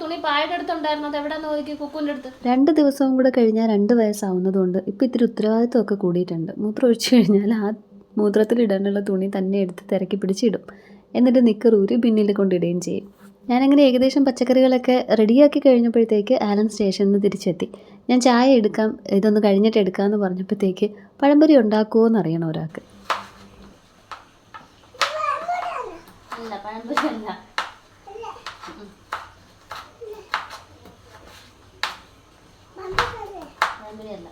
തുണി പായുടെ അടുത്തുണ്ടായിരുന്നത് എവിടെയാന്ന് നോക്കി, കുക്കുവിൻ്റെ അടുത്ത്. 2 ദിവസവും കൂടെ കഴിഞ്ഞാൽ 2 വയസ്സാവുന്നതുകൊണ്ട് ഇപ്പോൾ ഇത്തിരി ഉത്തരവാദിത്വമൊക്കെ കൂടിയിട്ടുണ്ട്. മൂത്രം ഒഴിച്ചു കഴിഞ്ഞാൽ ആ മൂത്രത്തിലിടാനുള്ള തുണി തന്നെ എടുത്ത് തിരക്കി പിടിച്ചിടും. എന്നിട്ട് നിക്കറൂരി പിന്നിൽ കൊണ്ടിടുകയും ചെയ്യും. ഞാനങ്ങനെ ഏകദേശം പച്ചക്കറികളൊക്കെ റെഡിയാക്കി കഴിഞ്ഞപ്പോഴത്തേക്ക് ആലൻ സ്റ്റേഷനിൽ നിന്ന് തിരിച്ചെത്തി. ഞാൻ ചായ എടുക്കാം, ഇതൊന്ന് കഴിഞ്ഞിട്ട് എടുക്കാമെന്ന് പറഞ്ഞപ്പോഴത്തേക്ക് പഴംപൊരി ഉണ്ടാക്കുമോ എന്നറിയണം ഒരാൾക്ക്. പഴംപൊരി അല്ല, പഴംപൊരിയല്ല.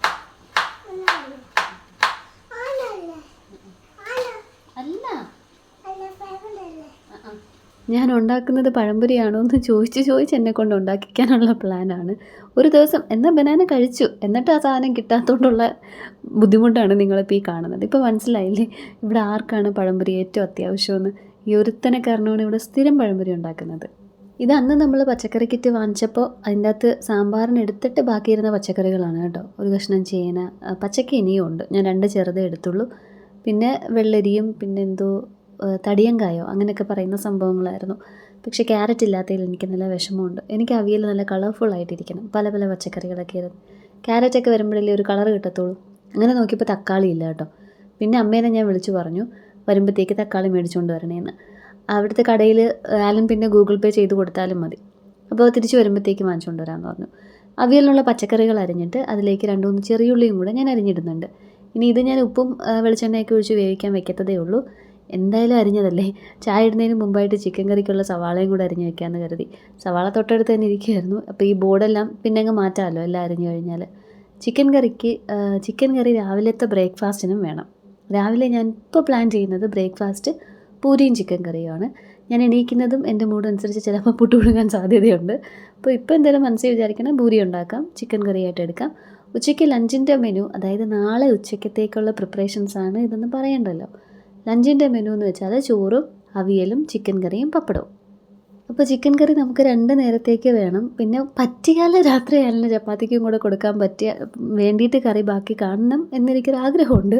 അല്ല, ഞാൻ ഉണ്ടാക്കുന്നത് പഴംപൊരിയാണോ എന്ന് ചോദിച്ച് എന്നെ കൊണ്ട് ഉണ്ടാക്കിക്കാനുള്ള പ്ലാനാണ്. ഒരു ദിവസം എന്നാൽ ബനാന കഴിച്ചു, എന്നിട്ട് ആ സാധനം കിട്ടാത്തതുകൊണ്ടുള്ള ബുദ്ധിമുട്ടാണ് നിങ്ങളിപ്പോൾ ഈ കാണുന്നത്. ഇപ്പോൾ മനസ്സിലായില്ലേ ഇവിടെ ആർക്കാണ് പഴംപൊരി ഏറ്റവും അത്യാവശ്യമെന്ന്? ഈ ഒരുത്തനെ കാരണമാണ് ഇവിടെ സ്ഥിരം പഴംപൊരി ഉണ്ടാക്കുന്നത്. ഇത് അന്ന് നമ്മൾ പച്ചക്കറി കിറ്റ് വാങ്ങിച്ചപ്പോൾ അതിൻ്റെ അകത്ത് സാമ്പാറിന് എടുത്തിട്ട് ബാക്കിയിരുന്ന പച്ചക്കറികളാണ് കേട്ടോ. ഒരു കഷ്ണം ചേന, പച്ചക്ക ഇനിയും ഉണ്ട്, ഞാൻ 2 ചെറുതേ എടുത്തുള്ളൂ. പിന്നെ വെള്ളരിയും പിന്നെ എന്തോ തടിയങ്കായോ അങ്ങനെയൊക്കെ പറയുന്ന സംഭവങ്ങളായിരുന്നു. പക്ഷേ ക്യാരറ്റ് ഇല്ലാത്തതിൽ എനിക്ക് നല്ല വിഷമമുണ്ട്. എനിക്ക് അവിയൽ നല്ല കളർഫുള്ളായിട്ടിരിക്കണം, പല പല പച്ചക്കറികളൊക്കെ ആയിരുന്നു. ക്യാരറ്റൊക്കെ വരുമ്പോഴല്ലേ ഒരു കളർ കിട്ടത്തുള്ളൂ. അങ്ങനെ നോക്കിയപ്പോൾ തക്കാളി ഇല്ല കേട്ടോ. പിന്നെ അമ്മേനെ ഞാൻ വിളിച്ചു പറഞ്ഞു വരുമ്പോഴത്തേക്ക് തക്കാളി മേടിച്ചുകൊണ്ട് വരണേന്ന്. അവിടുത്തെ കടയിൽ ആലും പിന്നെ ഗൂഗിൾ പേ ചെയ്ത് കൊടുത്താലും മതി. അപ്പോൾ തിരിച്ച് വരുമ്പോഴത്തേക്ക് വാങ്ങിച്ചുകൊണ്ട് വരാമെന്ന് പറഞ്ഞു. അവിയലിനുള്ള പച്ചക്കറികൾ അരിഞ്ഞിട്ട് അതിലേക്ക് 2-3 ചെറിയുള്ളിയും കൂടെ ഞാൻ അരിഞ്ഞിടുന്നുണ്ട്. ഇനി ഇത് ഞാൻ ഉപ്പും വെളിച്ചെണ്ണയൊക്കെ ഒഴിച്ച് വേവിക്കാൻ വെക്കത്തതേ ഉള്ളൂ. എന്തായാലും അരിഞ്ഞതല്ലേ, ചായ ഇടുന്നതിന് മുമ്പായിട്ട് ചിക്കൻ കറിക്കുള്ള സവാളയും കൂടെ അരിഞ്ഞ് വെക്കാമെന്ന് കരുതി. സവാള തൊട്ടടുത്ത് തന്നെ ഇരിക്കുമായിരുന്നു. അപ്പോൾ ഈ ബോർഡെല്ലാം പിന്നെ അങ്ങ് മാറ്റാമല്ലോ എല്ലാം അരിഞ്ഞു കഴിഞ്ഞാൽ. ചിക്കൻ കറി രാവിലത്തെ ബ്രേക്ക്ഫാസ്റ്റിനും വേണം. രാവിലെ ഞാൻ ഇപ്പോൾ പ്ലാൻ ചെയ്യുന്നത് ബ്രേക്ക്ഫാസ്റ്റ് പൂരിയും ചിക്കൻ കറിയുമാണ്. ഞാൻ എണീക്കുന്നതും എൻ്റെ മൂഡ് അനുസരിച്ച് ചിലപ്പോൾ പുട്ട് പുഴുങ്ങാൻ സാധ്യതയുണ്ട്. അപ്പോൾ ഇപ്പോൾ എന്തായാലും മനസ്സിൽ വിചാരിക്കണം പൂരി ഉണ്ടാക്കാം, ചിക്കൻ കറിയായിട്ട് എടുക്കാം. ഉച്ചയ്ക്ക് ലഞ്ചിൻ്റെ മെനു, അതായത് നാളെ ഉച്ചയ്ക്കത്തേക്കുള്ള പ്രിപ്പറേഷൻസാണ് ഇതൊന്നും പറയണ്ടല്ലോ. ലഞ്ചിൻ്റെ മെനു എന്ന് വെച്ചാൽ ചോറും അവിയലും ചിക്കൻ കറിയും പപ്പടവും. അപ്പോൾ ചിക്കൻ കറി നമുക്ക് 2 നേരത്തേക്ക് വേണം. പിന്നെ പറ്റിയാൽ രാത്രി അയാളിന് ചപ്പാത്തിക്കും കൂടെ കൊടുക്കാൻ വേണ്ടിയിട്ട് കറി ബാക്കി കാണണം എന്നെനിക്കൊരാഗ്രഹമുണ്ട്.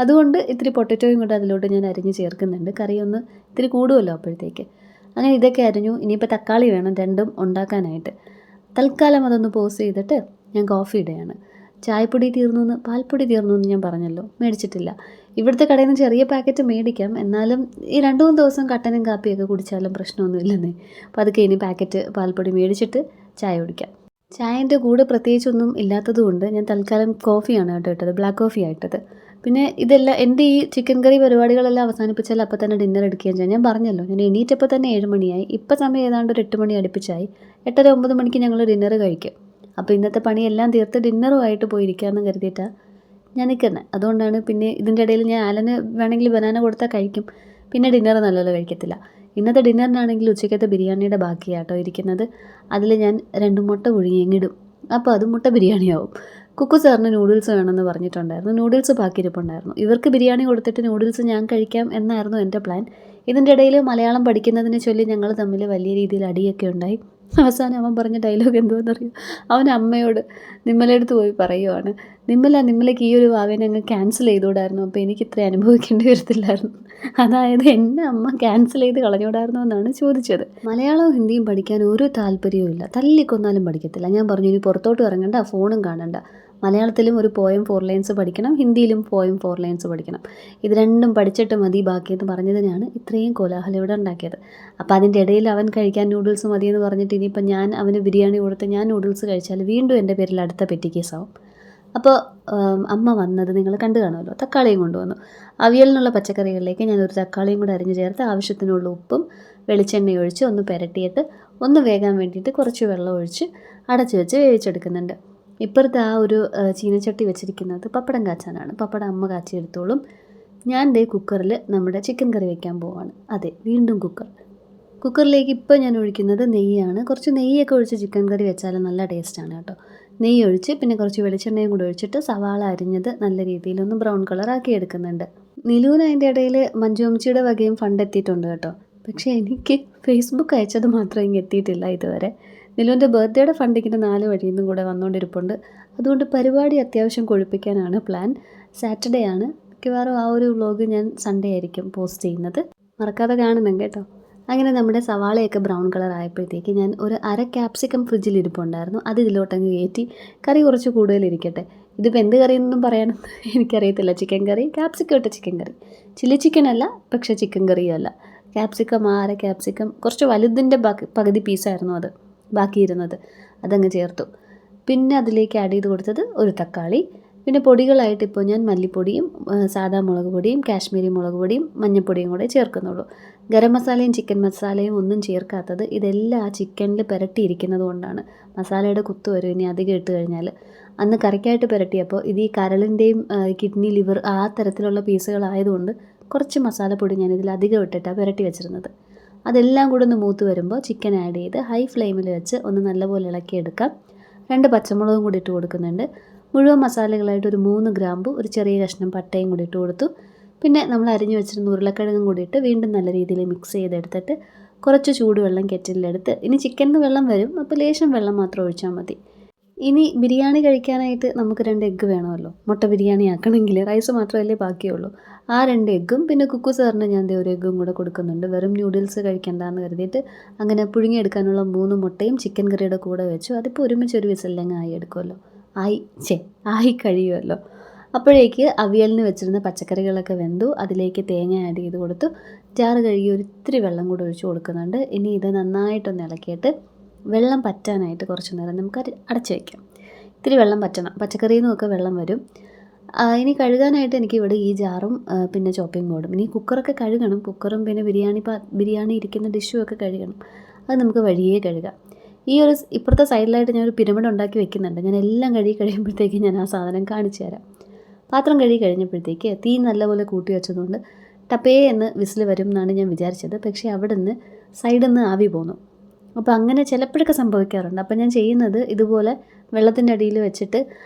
അതുകൊണ്ട് ഇത്തിരി പൊട്ടറ്റോയും കൂടെ അതിലോട്ട് ഞാൻ അരിഞ്ഞ് ചേർക്കുന്നുണ്ട്. കറി ഒന്ന് ഇത്തിരി കൂടുമല്ലോ അപ്പോഴത്തേക്ക്. അങ്ങനെ ഇതൊക്കെ അരിഞ്ഞു. ഇനിയിപ്പോൾ തക്കാളി വേണം രണ്ടും ഉണ്ടാക്കാനായിട്ട്. തൽക്കാലം അതൊന്ന് പോസ് ചെയ്തിട്ട് ഞാൻ കോഫി ഇടുകയാണ്. ചായപ്പൊടി തീർന്നു, പാൽപ്പൊടി തീർന്നു എന്ന് ഞാൻ പറഞ്ഞല്ലോ, മേടിച്ചിട്ടില്ല. ഇവിടുത്തെ കടയിൽ നിന്ന് ചെറിയ പാക്കറ്റ് മേടിക്കാം, എന്നാലും ഈ 2-3 ദിവസം കട്ടനും കാപ്പിയൊക്കെ കുടിച്ചാലും പ്രശ്നമൊന്നുമില്ലെന്നേ. അപ്പോൾ അതൊക്കെ ഇനി പാക്കറ്റ് പാൽപ്പൊടി മേടിച്ചിട്ട് ചായ കുടിക്കാം. ചായൻ്റെ കൂടെ പ്രത്യേകിച്ചൊന്നും ഇല്ലാത്തതുകൊണ്ട് ഞാൻ തൽക്കാലം കോഫിയാണ് കേട്ടോ ഇട്ടത്, ബ്ലാക്ക് കോഫി ആയിട്ടത്. പിന്നെ ഇതെല്ലാം എൻ്റെ ഈ ചിക്കൻ കറി പരിപാടികളെല്ലാം അവസാനിപ്പിച്ചാൽ അപ്പോൾ തന്നെ ഡിന്നർ എടുക്കുകയും ചെയ്യാം. ഞാൻ പറഞ്ഞല്ലോ ഞാൻ എണീറ്റപ്പോൾ തന്നെ 7 മണിയായി. ഇപ്പോൾ സമയം ഏതാണ്ട് ഒരു 8 മണി അടുപ്പിച്ചായി. 8:30-9 മണിക്ക് ഞങ്ങൾ ഡിന്നർ കഴിക്കും. അപ്പോൾ ഇന്നത്തെ പണിയെല്ലാം തീർത്ത് ഡിന്നറുമായിട്ട് പോയിരിക്കാമെന്ന് കരുതിയിട്ടാണ് ഞാൻ നിൽക്കുന്നത്. അതുകൊണ്ടാണ്. പിന്നെ ഇതിൻ്റെ ഇടയിൽ ഞാൻ ആലന് വേണമെങ്കിൽ ബനാന കൊടുത്താൽ കഴിക്കും, പിന്നെ ഡിന്നർ നല്ലപോലെ കഴിക്കത്തില്ല. ഇന്നത്തെ ഡിന്നറിനാണെങ്കിൽ ഉച്ചയ്ക്കത്തെ ബിരിയാണിയുടെ ബാക്കിയാട്ടോ ഇരിക്കുന്നത്. അതിൽ ഞാൻ 2 മുട്ട പുഴുങ്ങിയിടും, അപ്പോൾ അത് മുട്ട ബിരിയാണിയാവും. കുക്കു സാറിന് നൂഡിൽസ് വേണമെന്ന് പറഞ്ഞിട്ടുണ്ടായിരുന്നു, നൂഡിൽസ് ബാക്കിയിരിപ്പുണ്ടായിരുന്നു. ഇവർക്ക് ബിരിയാണി കൊടുത്തിട്ട് നൂഡിൽസ് ഞാൻ കഴിക്കാം എന്നായിരുന്നു എൻ്റെ പ്ലാൻ. ഇതിൻ്റെ ഇടയിൽ മലയാളം പഠിക്കുന്നതിനെ ചൊല്ലി ഞങ്ങൾ തമ്മിൽ വലിയ രീതിയിൽ അടിയൊക്കെ ഉണ്ടായി. അവസാനം അവൻ പറഞ്ഞ ഡയലോഗ് എന്തുവാണെന്നറിയോ? അവൻ അമ്മയോട് നിമ്മലടുത്ത് പോയി പറയുവാണ്, നിമ്മലയ്ക്ക് ഈ ഒരു വാവേനെ അങ്ങ് ക്യാൻസൽ ചെയ്തുകൂടായിരുന്നു, അപ്പോൾ എനിക്ക് ഇത്ര അനുഭവിക്കേണ്ടി വരത്തില്ലായിരുന്നു. അതായത് എന്നെ അമ്മ ക്യാൻസൽ ചെയ്ത് കളഞ്ഞുകൂടായിരുന്നു എന്നാണ് ചോദിച്ചത്. മലയാളവും ഹിന്ദിയും പഠിക്കാൻ ഒരു താല്പര്യവും ഇല്ല, തല്ലിക്കൊന്നാലും പഠിക്കത്തില്ല. ഞാൻ പറഞ്ഞു ഇനി പുറത്തോട്ട് ഇറങ്ങണ്ട, ഫോണും കാണണ്ട. മലയാളത്തിലും ഒരു പോയം 4 ലൈൻസ് പഠിക്കണം, ഹിന്ദിയിലും പോയം 4 ലൈൻസ് പഠിക്കണം. ഇത് രണ്ടും പഠിച്ചിട്ട് മതി ബാക്കിയെന്ന് പറഞ്ഞതിനാണ് ഇത്രയും കോലാഹലം ഇവിടെ ഉണ്ടാക്കിയത്. അപ്പോൾ അതിൻ്റെ ഇടയിൽ അവൻ കഴിക്കാൻ നൂഡിൽസ് മതിയെന്ന് പറഞ്ഞിട്ട് ഇനിയിപ്പോൾ ഞാൻ അവന് ബിരിയാണി കൊടുത്ത് ഞാൻ നൂഡിൽസ് കഴിച്ചാൽ വീണ്ടും എൻ്റെ പേരിൽ അടുത്ത പെറ്റി കേസാവും. അപ്പോൾ അമ്മ വന്നത് നിങ്ങൾ കണ്ടു കാണുമല്ലോ, തക്കാളിയും കൊണ്ടുവന്നു. അവിയലിനുള്ള പച്ചക്കറികളിലേക്ക് ഞാൻ ഒരു തക്കാളിയും കൂടെ അരിഞ്ഞ് ചേർത്ത് ആവശ്യത്തിനുള്ള ഉപ്പും വെളിച്ചെണ്ണ ഒഴിച്ച് ഒന്ന് പുരട്ടിയിട്ട് ഒന്ന് വേകാൻ വേണ്ടിയിട്ട് കുറച്ച് വെള്ളം ഒഴിച്ച് അടച്ച് വെച്ച് വേവിച്ചെടുക്കുന്നുണ്ട്. ഇപ്പുറത്ത് ആ ഒരു ചീനച്ചട്ടി വെച്ചിരിക്കുന്നത് പപ്പടം കാച്ചാനാണ്. പപ്പടം അമ്മ കാച്ചി എടുത്തോളും. ഞാൻ ദേ കുക്കറിൽ നമ്മുടെ ചിക്കൻ കറി വയ്ക്കാൻ പോവാണ്. അതെ, വീണ്ടും കുക്കറിലേക്ക് ഇപ്പോൾ ഞാൻ ഒഴിക്കുന്നത് നെയ്യാണ്. കുറച്ച് നെയ്യൊക്കെ ഒഴിച്ച് ചിക്കൻ കറി വെച്ചാൽ നല്ല ടേസ്റ്റാണ് കേട്ടോ. നെയ്യ് ഒഴിച്ച് പിന്നെ കുറച്ച് വെളിച്ചെണ്ണയും കൂടെ ഒഴിച്ചിട്ട് സവാള അരിഞ്ഞത് നല്ല രീതിയിലൊന്ന് ബ്രൗൺ കളറാക്കി എടുക്കുന്നുണ്ട്. നിലൂന് അതിൻ്റെ ഇടയിൽ മഞ്ജു അമ്മച്ചിയുടെ വകയും ഫണ്ട് എത്തിയിട്ടുണ്ട് കേട്ടോ. പക്ഷേ എനിക്ക് ഫേസ്ബുക്ക് അയച്ചത് മാത്രം ഇങ്ങ് എത്തിയിട്ടില്ല ഇതുവരെ. നിലുവിൻ്റെ ബർത്ത്ഡേയുടെ ഫണ്ടിങ്ങിന് 4 വഴിയിൽ നിന്നും കൂടെ വന്നുകൊണ്ടിരിപ്പുണ്ട്. അതുകൊണ്ട് പരിപാടി അത്യാവശ്യം കൊഴുപ്പിക്കാനാണ് പ്ലാൻ. സാറ്റർഡേ ആണ് മിക്കവാറും. ആ ഒരു വ്ലോഗ് ഞാൻ സൺഡേ ആയിരിക്കും പോസ്റ്റ് ചെയ്യുന്നത്, മറക്കാതെ കാണണം കേട്ടോ. അങ്ങനെ നമ്മുടെ സവാളയൊക്കെ ബ്രൗൺ കളർ ആയപ്പോഴത്തേക്ക് ഞാൻ ഒരു 1/2 ക്യാപ്സിക്കം ഫ്രിഡ്ജിൽ ഇരിപ്പുണ്ടായിരുന്നു, അത് ഇതിലോട്ടങ്ങ് കയറ്റി. കറി കുറച്ച് കൂടുതലിരിക്കട്ടെ. ഇതിപ്പോൾ എന്ത് കറിയെന്നൊന്നും പറയാനൊന്നും എനിക്കറിയത്തില്ല. ചിക്കൻ കറി, ക്യാപ്സിക്കം ഇട്ട ചിക്കൻ കറി. ചില്ലി ചിക്കൻ അല്ല, പക്ഷേ ചിക്കൻ കറിയും അല്ല. ക്യാപ്സിക്കം 1/2 ക്യാപ്സിക്കം കുറച്ച് വലുതിൻ്റെ പകുതി പീസായിരുന്നു അത് ബാക്കിയിരുന്നത്, അതങ്ങ് ചേർത്തു. പിന്നെ അതിലേക്ക് ആഡ് ചെയ്ത് കൊടുത്തത് ഒരു തക്കാളി. പിന്നെ പൊടികളായിട്ട് ഇപ്പോൾ ഞാൻ മല്ലിപ്പൊടിയും സാദാ മുളക് പൊടിയും കാശ്മീരി മുളക് പൊടിയും മഞ്ഞൾപ്പൊടിയും കൂടെ ചേർക്കുന്നുള്ളൂ. ഗരം മസാലയും ചിക്കൻ മസാലയും ഒന്നും ചേർക്കാത്തത് ഇതെല്ലാം ആ ചിക്കനിൽ പുരട്ടിയിരിക്കുന്നത് കൊണ്ടാണ്. മസാലയുടെ കുത്ത് വരും ഇനി അധികം ഇട്ട് കഴിഞ്ഞാൽ. അന്ന് കറിക്കായിട്ട് പുരട്ടിയപ്പോൾ ഇത് ഈ കരളിൻ്റെയും കിഡ്നി, ലിവർ ആ തരത്തിലുള്ള പീസുകളായതുകൊണ്ട് കുറച്ച് മസാലപ്പൊടി ഞാൻ ഇതിൽ അധികം ഇട്ടിട്ടാണ് പുരട്ടി വെച്ചിരുന്നത്. അതെല്ലാം കൂടെ ഒന്ന് മൂത്ത് വരുമ്പോൾ ചിക്കൻ ആഡ് ചെയ്ത് ഹൈ ഫ്ലെയിമിൽ വെച്ച് ഒന്ന് നല്ലപോലെ ഇളക്കിയെടുക്കാം. 2 പച്ചമുളകും കൂടി ഇട്ട് കൊടുക്കുന്നുണ്ട്. മുഴുവൻ മസാലകളായിട്ട് ഒരു 3 ഗ്രാമ്പു, ഒരു ചെറിയ കഷ്ണം പട്ടയും കൂടി ഇട്ട് കൊടുത്തു. പിന്നെ നമ്മൾ അരിഞ്ഞു വെച്ചിരുന്ന ഉരുളക്കിഴങ്ങും കൂടി ഇട്ട് വീണ്ടും നല്ല രീതിയിൽ മിക്സ് ചെയ്തെടുത്തിട്ട് കുറച്ച് ചൂടുവെള്ളം കെറ്റിലെടുത്ത്, ഇനി ചിക്കനിൽ വെള്ളം വരും, അപ്പോൾ ലേശം വെള്ളം മാത്രം ഒഴിച്ചാൽ മതി. ഇനി ബിരിയാണി കഴിക്കാനായിട്ട് നമുക്ക് 2 എഗ്ഗ് വേണമല്ലോ. മുട്ട ബിരിയാണി ആക്കണമെങ്കിൽ റൈസ് മാത്രമല്ലേ ബാക്കിയുള്ളൂ. ആ 2 എഗ്ഗും പിന്നെ കുക്കുസാറിന് ഞാൻ ഒരു എഗ്ഗും കൂടെ കൊടുക്കുന്നുണ്ട്. വെറും ന്യൂഡിൽസ് കഴിക്കണ്ടെന്ന് കരുതിയിട്ട് അങ്ങനെ പുഴുങ്ങിയെടുക്കാനുള്ള 3 മുട്ടയും ചിക്കൻ കറിയുടെ കൂടെ വെച്ചു. അതിപ്പോൾ ഒരുമിച്ച് ഒരു വിസിലങ്ങ് ആയി എടുക്കുമല്ലോ, ആയി കഴിയുമല്ലോ. അപ്പോഴേക്ക് അവിയലിന് വെച്ചിരുന്ന പച്ചക്കറികളൊക്കെ വെന്തു. അതിലേക്ക് തേങ്ങ ആഡ് ചെയ്ത് കൊടുത്തു. ജാറ് കഴുകി ഒരിത്തിരി വെള്ളം കൂടെ ഒഴിച്ച് കൊടുക്കുന്നുണ്ട്. ഇനി ഇത് നന്നായിട്ടൊന്ന് ഇളക്കിയിട്ട് വെള്ളം പറ്റാനായിട്ട് കുറച്ച് നേരം നമുക്ക് അടച്ച് വയ്ക്കാം. ഇത്തിരി വെള്ളം പറ്റണം, പച്ചക്കറിയിൽ നിന്നൊക്കെ വെള്ളം വരും. ഇനി കഴുകാനായിട്ട് എനിക്കിവിടെ ഈ ജാറും പിന്നെ ചോപ്പിംഗ് ബോർഡും. ഇനി കുക്കറൊക്കെ കഴുകണം, കുക്കറും പിന്നെ ബിരിയാണി ഇരിക്കുന്ന ഡിഷും ഒക്കെ കഴുകണം. അത് നമുക്ക് വഴിയേ കഴുകാം. ഈ ഒരു ഇപ്പുറത്തെ സൈഡിലായിട്ട് ഞാനൊരു പിരമിഡ് ഉണ്ടാക്കി വെക്കുന്നുണ്ട്. ഞാൻ എല്ലാം കഴുകി കഴിയുമ്പോഴത്തേക്ക് ഞാൻ ആ സാധനം കാണിച്ചു തരാം. പാത്രം കഴുകി കഴിഞ്ഞപ്പോഴത്തേക്ക് തീ നല്ലപോലെ കൂട്ടി വെച്ചതുകൊണ്ട് ടപ്പേ എന്ന് വിസിൽ വരും എന്നാണ് ഞാൻ വിചാരിച്ചത്. പക്ഷേ അവിടെ നിന്ന് സൈഡിൽ നിന്ന് ആവി പോന്നു. അപ്പോൾ അങ്ങനെ ചിലപ്പോഴൊക്കെ സംഭവിക്കാറുണ്ട്. അപ്പോൾ ഞാൻ ചെയ്യുന്നത് ഇതുപോലെ വെള്ളത്തിൻ്റെ അടിയിൽ വെച്ചിട്ട്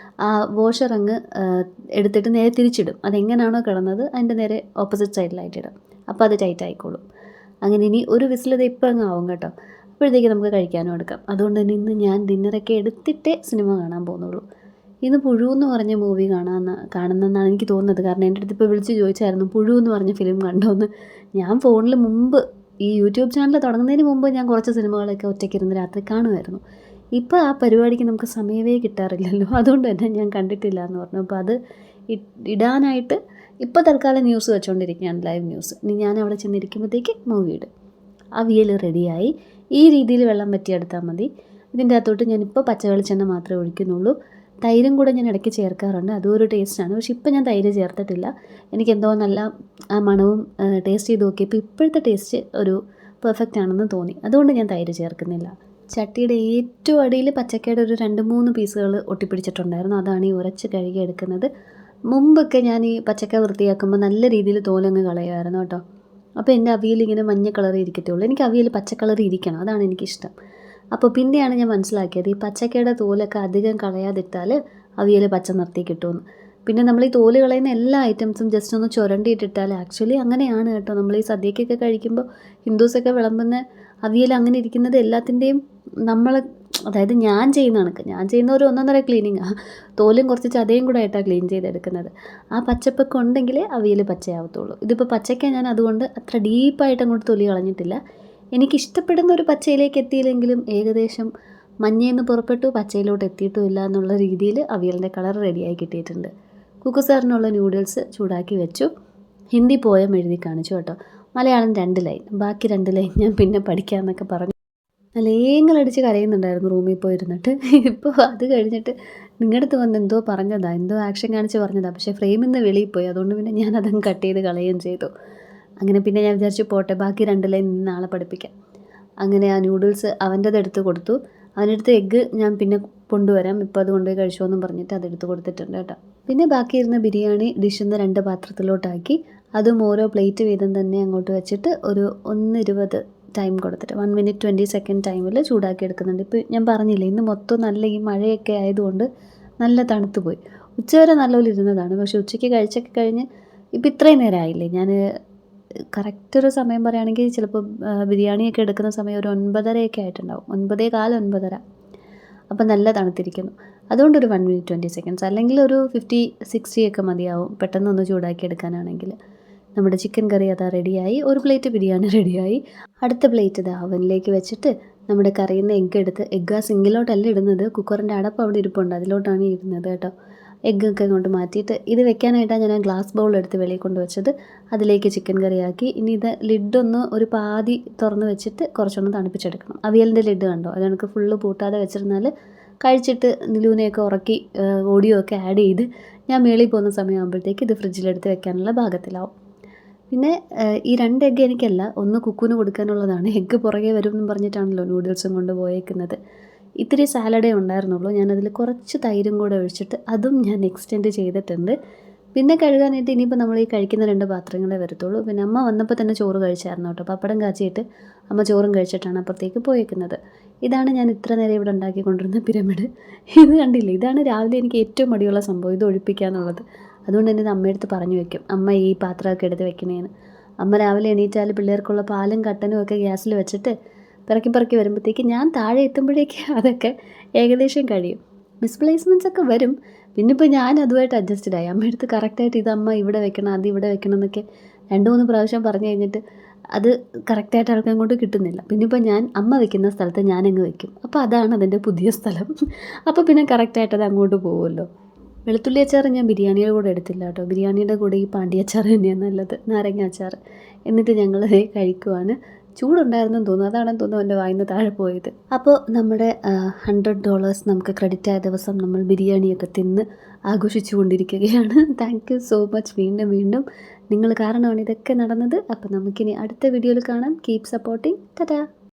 ആ വാഷർ അങ്ങ് എടുത്തിട്ട് നേരെ തിരിച്ചിടും. അതെങ്ങനെയാണോ കിടന്നത് അതിൻ്റെ നേരെ ഓപ്പോസിറ്റ് സൈഡിലായിട്ടിടും. അപ്പോൾ അത് ടൈറ്റ് ആയിക്കോളും. അങ്ങനെ ഇനി ഒരു വിസിലത് ഇപ്പം അങ്ങ് ആവും കേട്ടോ. അപ്പോഴത്തേക്ക് നമുക്ക് കഴിക്കാനും എടുക്കാം. അതുകൊണ്ട് തന്നെ ഇന്ന് ഞാൻ ഡിന്നറൊക്കെ എടുത്തിട്ടേ സിനിമ കാണാൻ പോകുന്നുള്ളൂ. ഇന്ന് പുഴു എന്ന് പറഞ്ഞ മൂവി കാണുന്നെന്നാണ് എനിക്ക് തോന്നുന്നത്. കാരണം എൻ്റെ അടുത്ത് ഇപ്പോൾ വിളിച്ച് ചോദിച്ചായിരുന്നു പുഴു എന്ന് പറഞ്ഞ ഫിലിം കണ്ടോന്ന്. ഞാൻ ഫോണിൽ മുമ്പ് ഈ യൂട്യൂബ് ചാനൽ തുടങ്ങുന്നതിന് മുമ്പ് ഞാൻ കുറച്ച് സിനിമകളൊക്കെ ഒറ്റയ്ക്കിരുന്ന് രാത്രി കാണുമായിരുന്നു. ഇപ്പോൾ ആ പരിപാടിക്ക് നമുക്ക് സമയമേ കിട്ടാറില്ലല്ലോ. അതുകൊണ്ട് തന്നെ ഞാൻ കണ്ടിട്ടില്ല എന്ന് പറഞ്ഞു. അപ്പോൾ അത് ഇടാനായിട്ട് ഇപ്പോൾ തൽക്കാലം ന്യൂസ് വെച്ചുകൊണ്ടിരിക്കുകയാണ്, ലൈവ് ന്യൂസ്. ഇനി ഞാൻ അവിടെ ചെന്നിരിക്കുമ്പോഴത്തേക്ക് മൂവി ഇടും. അവിയൽ റെഡിയായി. ഈ രീതിയിൽ വെള്ളം വറ്റിയെടുത്താൽ മതി. ഇതിൻ്റെ അകത്തോട്ട് ഞാനിപ്പോൾ പച്ച വെളിച്ചെണ്ണ മാത്രമേ ഒഴിക്കുന്നുള്ളൂ. തൈരും കൂടെ ഞാൻ ഇടയ്ക്ക് ചേർക്കാറുണ്ട്, അതും ഒരു ടേസ്റ്റാണ്. പക്ഷെ ഇപ്പം ഞാൻ തൈര് ചേർത്തിട്ടില്ല. എനിക്കെന്തോ നല്ല ആ മണവും ടേസ്റ്റ് ചെയ്ത് നോക്കിയപ്പോൾ ഇപ്പോഴത്തെ ടേസ്റ്റ് ഒരു പെർഫെക്റ്റ് ആണെന്ന് തോന്നി. അതുകൊണ്ട് ഞാൻ തൈര് ചേർക്കുന്നില്ല. ചട്ടിയുടെ ഏറ്റവും അടിയിൽ പച്ചക്കയുടെ ഒരു 2-3 പീസുകൾ ഒട്ടിപ്പിടിച്ചിട്ടുണ്ടായിരുന്നു. അതാണ് ഈ ഉരച്ച് കഴുകി എടുക്കുന്നത്. മുമ്പൊക്കെ ഞാൻ ഈ പച്ചക്ക വൃത്തിയാക്കുമ്പോൾ നല്ല രീതിയിൽ തോലങ്ങ് കളയുമായിരുന്നു കേട്ടോ. അപ്പോൾ എൻ്റെ അവിയൽ ഇങ്ങനെ മഞ്ഞ കളറിൽ ഇരിക്കത്തുള്ളൂ. എനിക്ക് അവിയൽ പച്ച കളറിൽ ഇരിക്കണം, അതാണ് എനിക്കിഷ്ടം. അപ്പോൾ പിന്നെയാണ് ഞാൻ മനസ്സിലാക്കിയത് ഈ പച്ചക്കയുടെ തോലൊക്കെ അധികം കളയാതിട്ടാൽ അവിയൽ പച്ച നിർത്തി കിട്ടുമെന്ന്. പിന്നെ നമ്മൾ ഈ തോല് കളയുന്ന എല്ലാ ഐറ്റംസും ജസ്റ്റ് ഒന്ന് ചുരണ്ടിയിട്ടിട്ടാൽ ആക്ച്വലി അങ്ങനെയാണ് കേട്ടോ. നമ്മൾ ഈ സദ്യക്കൊക്കെ കഴിക്കുമ്പോൾ ഹിന്ദുസൊക്കെ വിളമ്പുന്ന അവിയൽ അങ്ങനെ ഇരിക്കുന്നത് എല്ലാത്തിൻ്റെയും അതായത് ഞാൻ ചെയ്യുന്ന ഒരു 1.5 ക്ലീനിങ്ങാണ്. തോലും കുറച്ച് ചതയും കൂടെ ആയിട്ടാണ് ക്ലീൻ ചെയ്തെടുക്കുന്നത്. ആ പച്ചപ്പൊക്കെ ഉണ്ടെങ്കിലേ അവിയൽ പച്ചയാവത്തുള്ളൂ. ഇതിപ്പോൾ പച്ചക്ക ഞാൻ അതുകൊണ്ട് അത്ര ഡീപ്പായിട്ട് അങ്ങോട്ട് തൊലി കളഞ്ഞിട്ടില്ല. എനിക്കിഷ്ടപ്പെടുന്ന ഒരു പച്ചയിലേക്ക് എത്തിയില്ലെങ്കിലും ഏകദേശം മഞ്ഞയെന്ന് പുറപ്പെട്ടു പച്ചയിലോട്ട് എത്തിയിട്ടുമില്ല എന്നുള്ള രീതിയിൽ അവിയലിൻ്റെ കളർ റെഡിയായി കിട്ടിയിട്ടുണ്ട്. കുക്കുസാറിനുള്ള ന്യൂഡിൽസ് ചൂടാക്കി വെച്ചു. ഹിന്ദി പോയം എഴുതി കാണിച്ചു കേട്ടോ. മലയാളം 2 ലൈൻ, ബാക്കി 2 ലൈൻ ഞാൻ പിന്നെ പഠിക്കാമെന്നൊക്കെ പറഞ്ഞു. ലേങ്ങളടിച്ച് കരയുന്നുണ്ടായിരുന്നു റൂമിൽ പോയിരുന്നിട്ട്. ഇപ്പോൾ അത് കഴിഞ്ഞിട്ട് നിങ്ങളുടെ അടുത്ത് വന്ന് എന്തോ എന്തോ ആക്ഷൻ കാണിച്ച് പറഞ്ഞതാണ്. പക്ഷേ ഫ്രെയിമിൽ നിന്ന് വെളിയിൽ പോയി. അതുകൊണ്ട് പിന്നെ ഞാൻ അതങ്ങ് കട്ട് ചെയ്ത് കളയുകയും ചെയ്തു. അങ്ങനെ പിന്നെ ഞാൻ വിചാരിച്ചു പോട്ടെ, ബാക്കി 2 ലൈൻ നാളെ പഠിപ്പിക്കാം. അങ്ങനെ ആ ന്യൂഡിൽസ് അവൻ്റെത് എടുത്ത് കൊടുത്തു. അവനടുത്ത് എഗ്ഗ് ഞാൻ പിന്നെ കൊണ്ടുവരാം, ഇപ്പോൾ അത് കൊണ്ടുപോയി കഴിച്ചോന്നും പറഞ്ഞിട്ട് അതെടുത്ത് കൊടുത്തിട്ടുണ്ട് കേട്ടോ. പിന്നെ ബാക്കിയിരുന്ന ബിരിയാണി ഡിഷിൽ നിന്ന് 2 പാത്രത്തിലോട്ടാക്കി അതും ഓരോ പ്ലേറ്റ് വീതം തന്നെ അങ്ങോട്ട് വെച്ചിട്ട് ഒരു 1:20 ടൈം കൊടുത്തിട്ട് 1 minute 20 second ടൈമിൽ ചൂടാക്കി എടുക്കുന്നുണ്ട്. ഇപ്പോൾ ഞാൻ പറഞ്ഞില്ലേ ഇന്ന് മൊത്തം നല്ല ഈ മഴയൊക്കെ ആയതുകൊണ്ട് നല്ല തണുത്ത് പോയി. ഉച്ചവരെ നല്ലപോലെ ഇരുന്നതാണ്. പക്ഷേ ഉച്ചയ്ക്ക് കഴിച്ചൊക്കെ കഴിഞ്ഞ് ഇപ്പോൾ ഇത്രയും നേരം ആയില്ലേ. ഞാൻ കറക്റ്റ് ഒരു സമയം പറയുകയാണെങ്കിൽ ചിലപ്പോൾ ബിരിയാണിയൊക്കെ എടുക്കുന്ന സമയം ഒരു 9:30 ആയിട്ടുണ്ടാവും. 9:15, 9:30. അപ്പോൾ നല്ല തണുത്തിരിക്കുന്നു. അതുകൊണ്ടൊരു 1 minute 20 seconds, അല്ലെങ്കിൽ ഒരു 50-60 ഒക്കെ മതിയാവും പെട്ടെന്നൊന്ന് ചൂടാക്കി എടുക്കാനാണെങ്കിൽ. നമ്മുടെ ചിക്കൻ കറി അതാ റെഡിയായി. ഒരു പ്ലേറ്റ് ബിരിയാണി റെഡിയായി. അടുത്ത പ്ലേറ്റ് ഇത് അവനിലേക്ക് വെച്ചിട്ട് നമ്മുടെ കറിയിൽ നിന്ന് എഗ്ഗ് എടുത്ത്, എഗ്ഗ് ആ സിങ്കിലോട്ടല്ല ഇടുന്നത്, കുക്കറിൻ്റെ അടപ്പ് അവിടെ ഇരിപ്പുണ്ട്, അതിലോട്ടാണ് ഇടുന്നത് കേട്ടോ. എഗ്ഗൊക്കെ അങ്ങോട്ട് മാറ്റിയിട്ട് ഇത് വെക്കാനായിട്ടാണ് ഞാൻ ഗ്ലാസ് ബൗൾ എടുത്ത് വെളിയിൽ കൊണ്ട് വെച്ചത്. അതിലേക്ക് ചിക്കൻ കറിയാക്കി. ഇനി ഇത് ലിഡൊന്ന് ഒരു പാതി തുറന്ന് വെച്ചിട്ട് കുറച്ചൊന്ന് തണുപ്പിച്ചെടുക്കണം. അവിയലിൻ്റെ ലിഡ് കണ്ടോ, അത് എനിക്ക് ഫുള്ള് പൂട്ടാതെ വെച്ചിരുന്നാൽ കഴിച്ചിട്ട് നിലൂനെയൊക്കെ ഉറക്കി ഓഡിയോ ഒക്കെ ആഡ് ചെയ്ത് ഞാൻ മേളിൽ പോകുന്ന സമയമാകുമ്പോഴത്തേക്ക് ഇത് ഫ്രിഡ്ജിലെടുത്ത് വെക്കാനുള്ള ഭാഗത്തിലാവും. പിന്നെ ഈ 2 എഗ്ഗ് എനിക്കല്ല, 1 കുക്കുവിന് കൊടുക്കാനുള്ളതാണ്. എഗ്ഗ് പുറകെ വരും എന്ന് പറഞ്ഞിട്ടാണല്ലോ നൂഡിൽസും കൊണ്ട് പോയേക്കുന്നത്. ഇത്തിരി സാലഡേ ഉണ്ടായിരുന്നുള്ളൂ. ഞാനതിൽ കുറച്ച് തൈരും കൂടെ ഒഴിച്ചിട്ട് അതും ഞാൻ എക്സ്റ്റെൻഡ് ചെയ്തിട്ടുണ്ട്. പിന്നെ കഴുകാനായിട്ട് ഇനിയിപ്പോൾ നമ്മൾ ഈ കഴിക്കുന്ന 2 പാത്രങ്ങളേ വരത്തുള്ളൂ. പിന്നെ അമ്മ വന്നപ്പോൾ തന്നെ ചോറ് കഴിച്ചായിരുന്നു കേട്ടോ. പപ്പടം കാച്ചിയിട്ട് അമ്മ ചോറും കഴിച്ചിട്ടാണ് അപ്പുറത്തേക്ക് പോയേക്കുന്നത്. ഇതാണ് ഞാൻ ഇത്ര നേരം ഇവിടെ ഉണ്ടാക്കിക്കൊണ്ടിരുന്ന പിരമിഡ്. ഇത് കണ്ടില്ലേ, ഇതാണ് രാവിലെ എനിക്ക് ഏറ്റവും മടിയുള്ള സംഭവം, ഇത് ഒഴിപ്പിക്കുക എന്നുള്ളത്. അതുകൊണ്ട് തന്നെ ഇത് അമ്മയടുത്ത് പറഞ്ഞു വെക്കും, അമ്മ ഈ പാത്രമൊക്കെ എടുത്ത് വെക്കണേന്ന്. അമ്മ രാവിലെ എണീറ്റാൽ പിള്ളേർക്കുള്ള പാലും കട്ടനും ഒക്കെ ഗ്യാസിൽ വെച്ചിട്ട് പിറക്കി പിറക്കി വരുമ്പോഴത്തേക്ക് ഞാൻ താഴെ എത്തുമ്പോഴേക്ക് അതൊക്കെ ഏകദേശം കഴിയും. മിസ്പ്ലേസ്മെൻറ്റ്സ് ഒക്കെ വരും. പിന്നെ ഇപ്പോൾ ഞാൻ അതുമായിട്ട് അഡ്ജസ്റ്റഡായി. അമ്മയടുത്ത് കറക്റ്റായിട്ട് ഇത് അമ്മ ഇവിടെ വെക്കണം, അത് ഇവിടെ വെക്കണം എന്നൊക്കെ 2-3 പ്രാവശ്യം പറഞ്ഞു കഴിഞ്ഞിട്ട് അത് കറക്റ്റായിട്ട് ആൾക്ക് അങ്ങോട്ട് കിട്ടുന്നില്ല. പിന്നെ ഇപ്പോൾ ഞാൻ അമ്മ വെക്കുന്ന സ്ഥലത്ത് ഞാനങ്ങ് വെക്കും. അപ്പോൾ അതാണ് അതിൻ്റെ പുതിയ സ്ഥലം. അപ്പോൾ പിന്നെ കറക്റ്റായിട്ട് അത് അങ്ങോട്ട് പോകുമല്ലോ. വെളുത്തുള്ളി അച്ചാർ ഞാൻ ബിരിയാണിയുടെ കൂടെ എടുത്തില്ല കേട്ടോ. ബിരിയാണിയുടെ കൂടെ ഈ പാണ്ടി അച്ചാർ തന്നെയാണ് നല്ലത്, നാരങ്ങ അച്ചാർ. എന്നിട്ട് ഞങ്ങളത് കഴിക്കുവാണ്. ചൂടുണ്ടായിരുന്നെന്ന് തോന്നുന്നു, അതാണെന്ന് തോന്നുന്നു എൻ്റെ വായിൽ നിന്ന് താഴെ പോയത്. അപ്പോൾ നമ്മുടെ $100 നമുക്ക് ക്രെഡിറ്റ് ആയ ദിവസം നമ്മൾ ബിരിയാണിയൊക്കെ തിന്ന് ആഘോഷിച്ചു കൊണ്ടിരിക്കുകയാണ്. Thank you so much. വീണ്ടും വീണ്ടും നിങ്ങൾ കാരണമാണ് ഇതൊക്കെ നടന്നത്. അപ്പോൾ നമുക്കിനി അടുത്ത വീഡിയോയിൽ കാണാം. Keep supporting. ടാറ്റാ.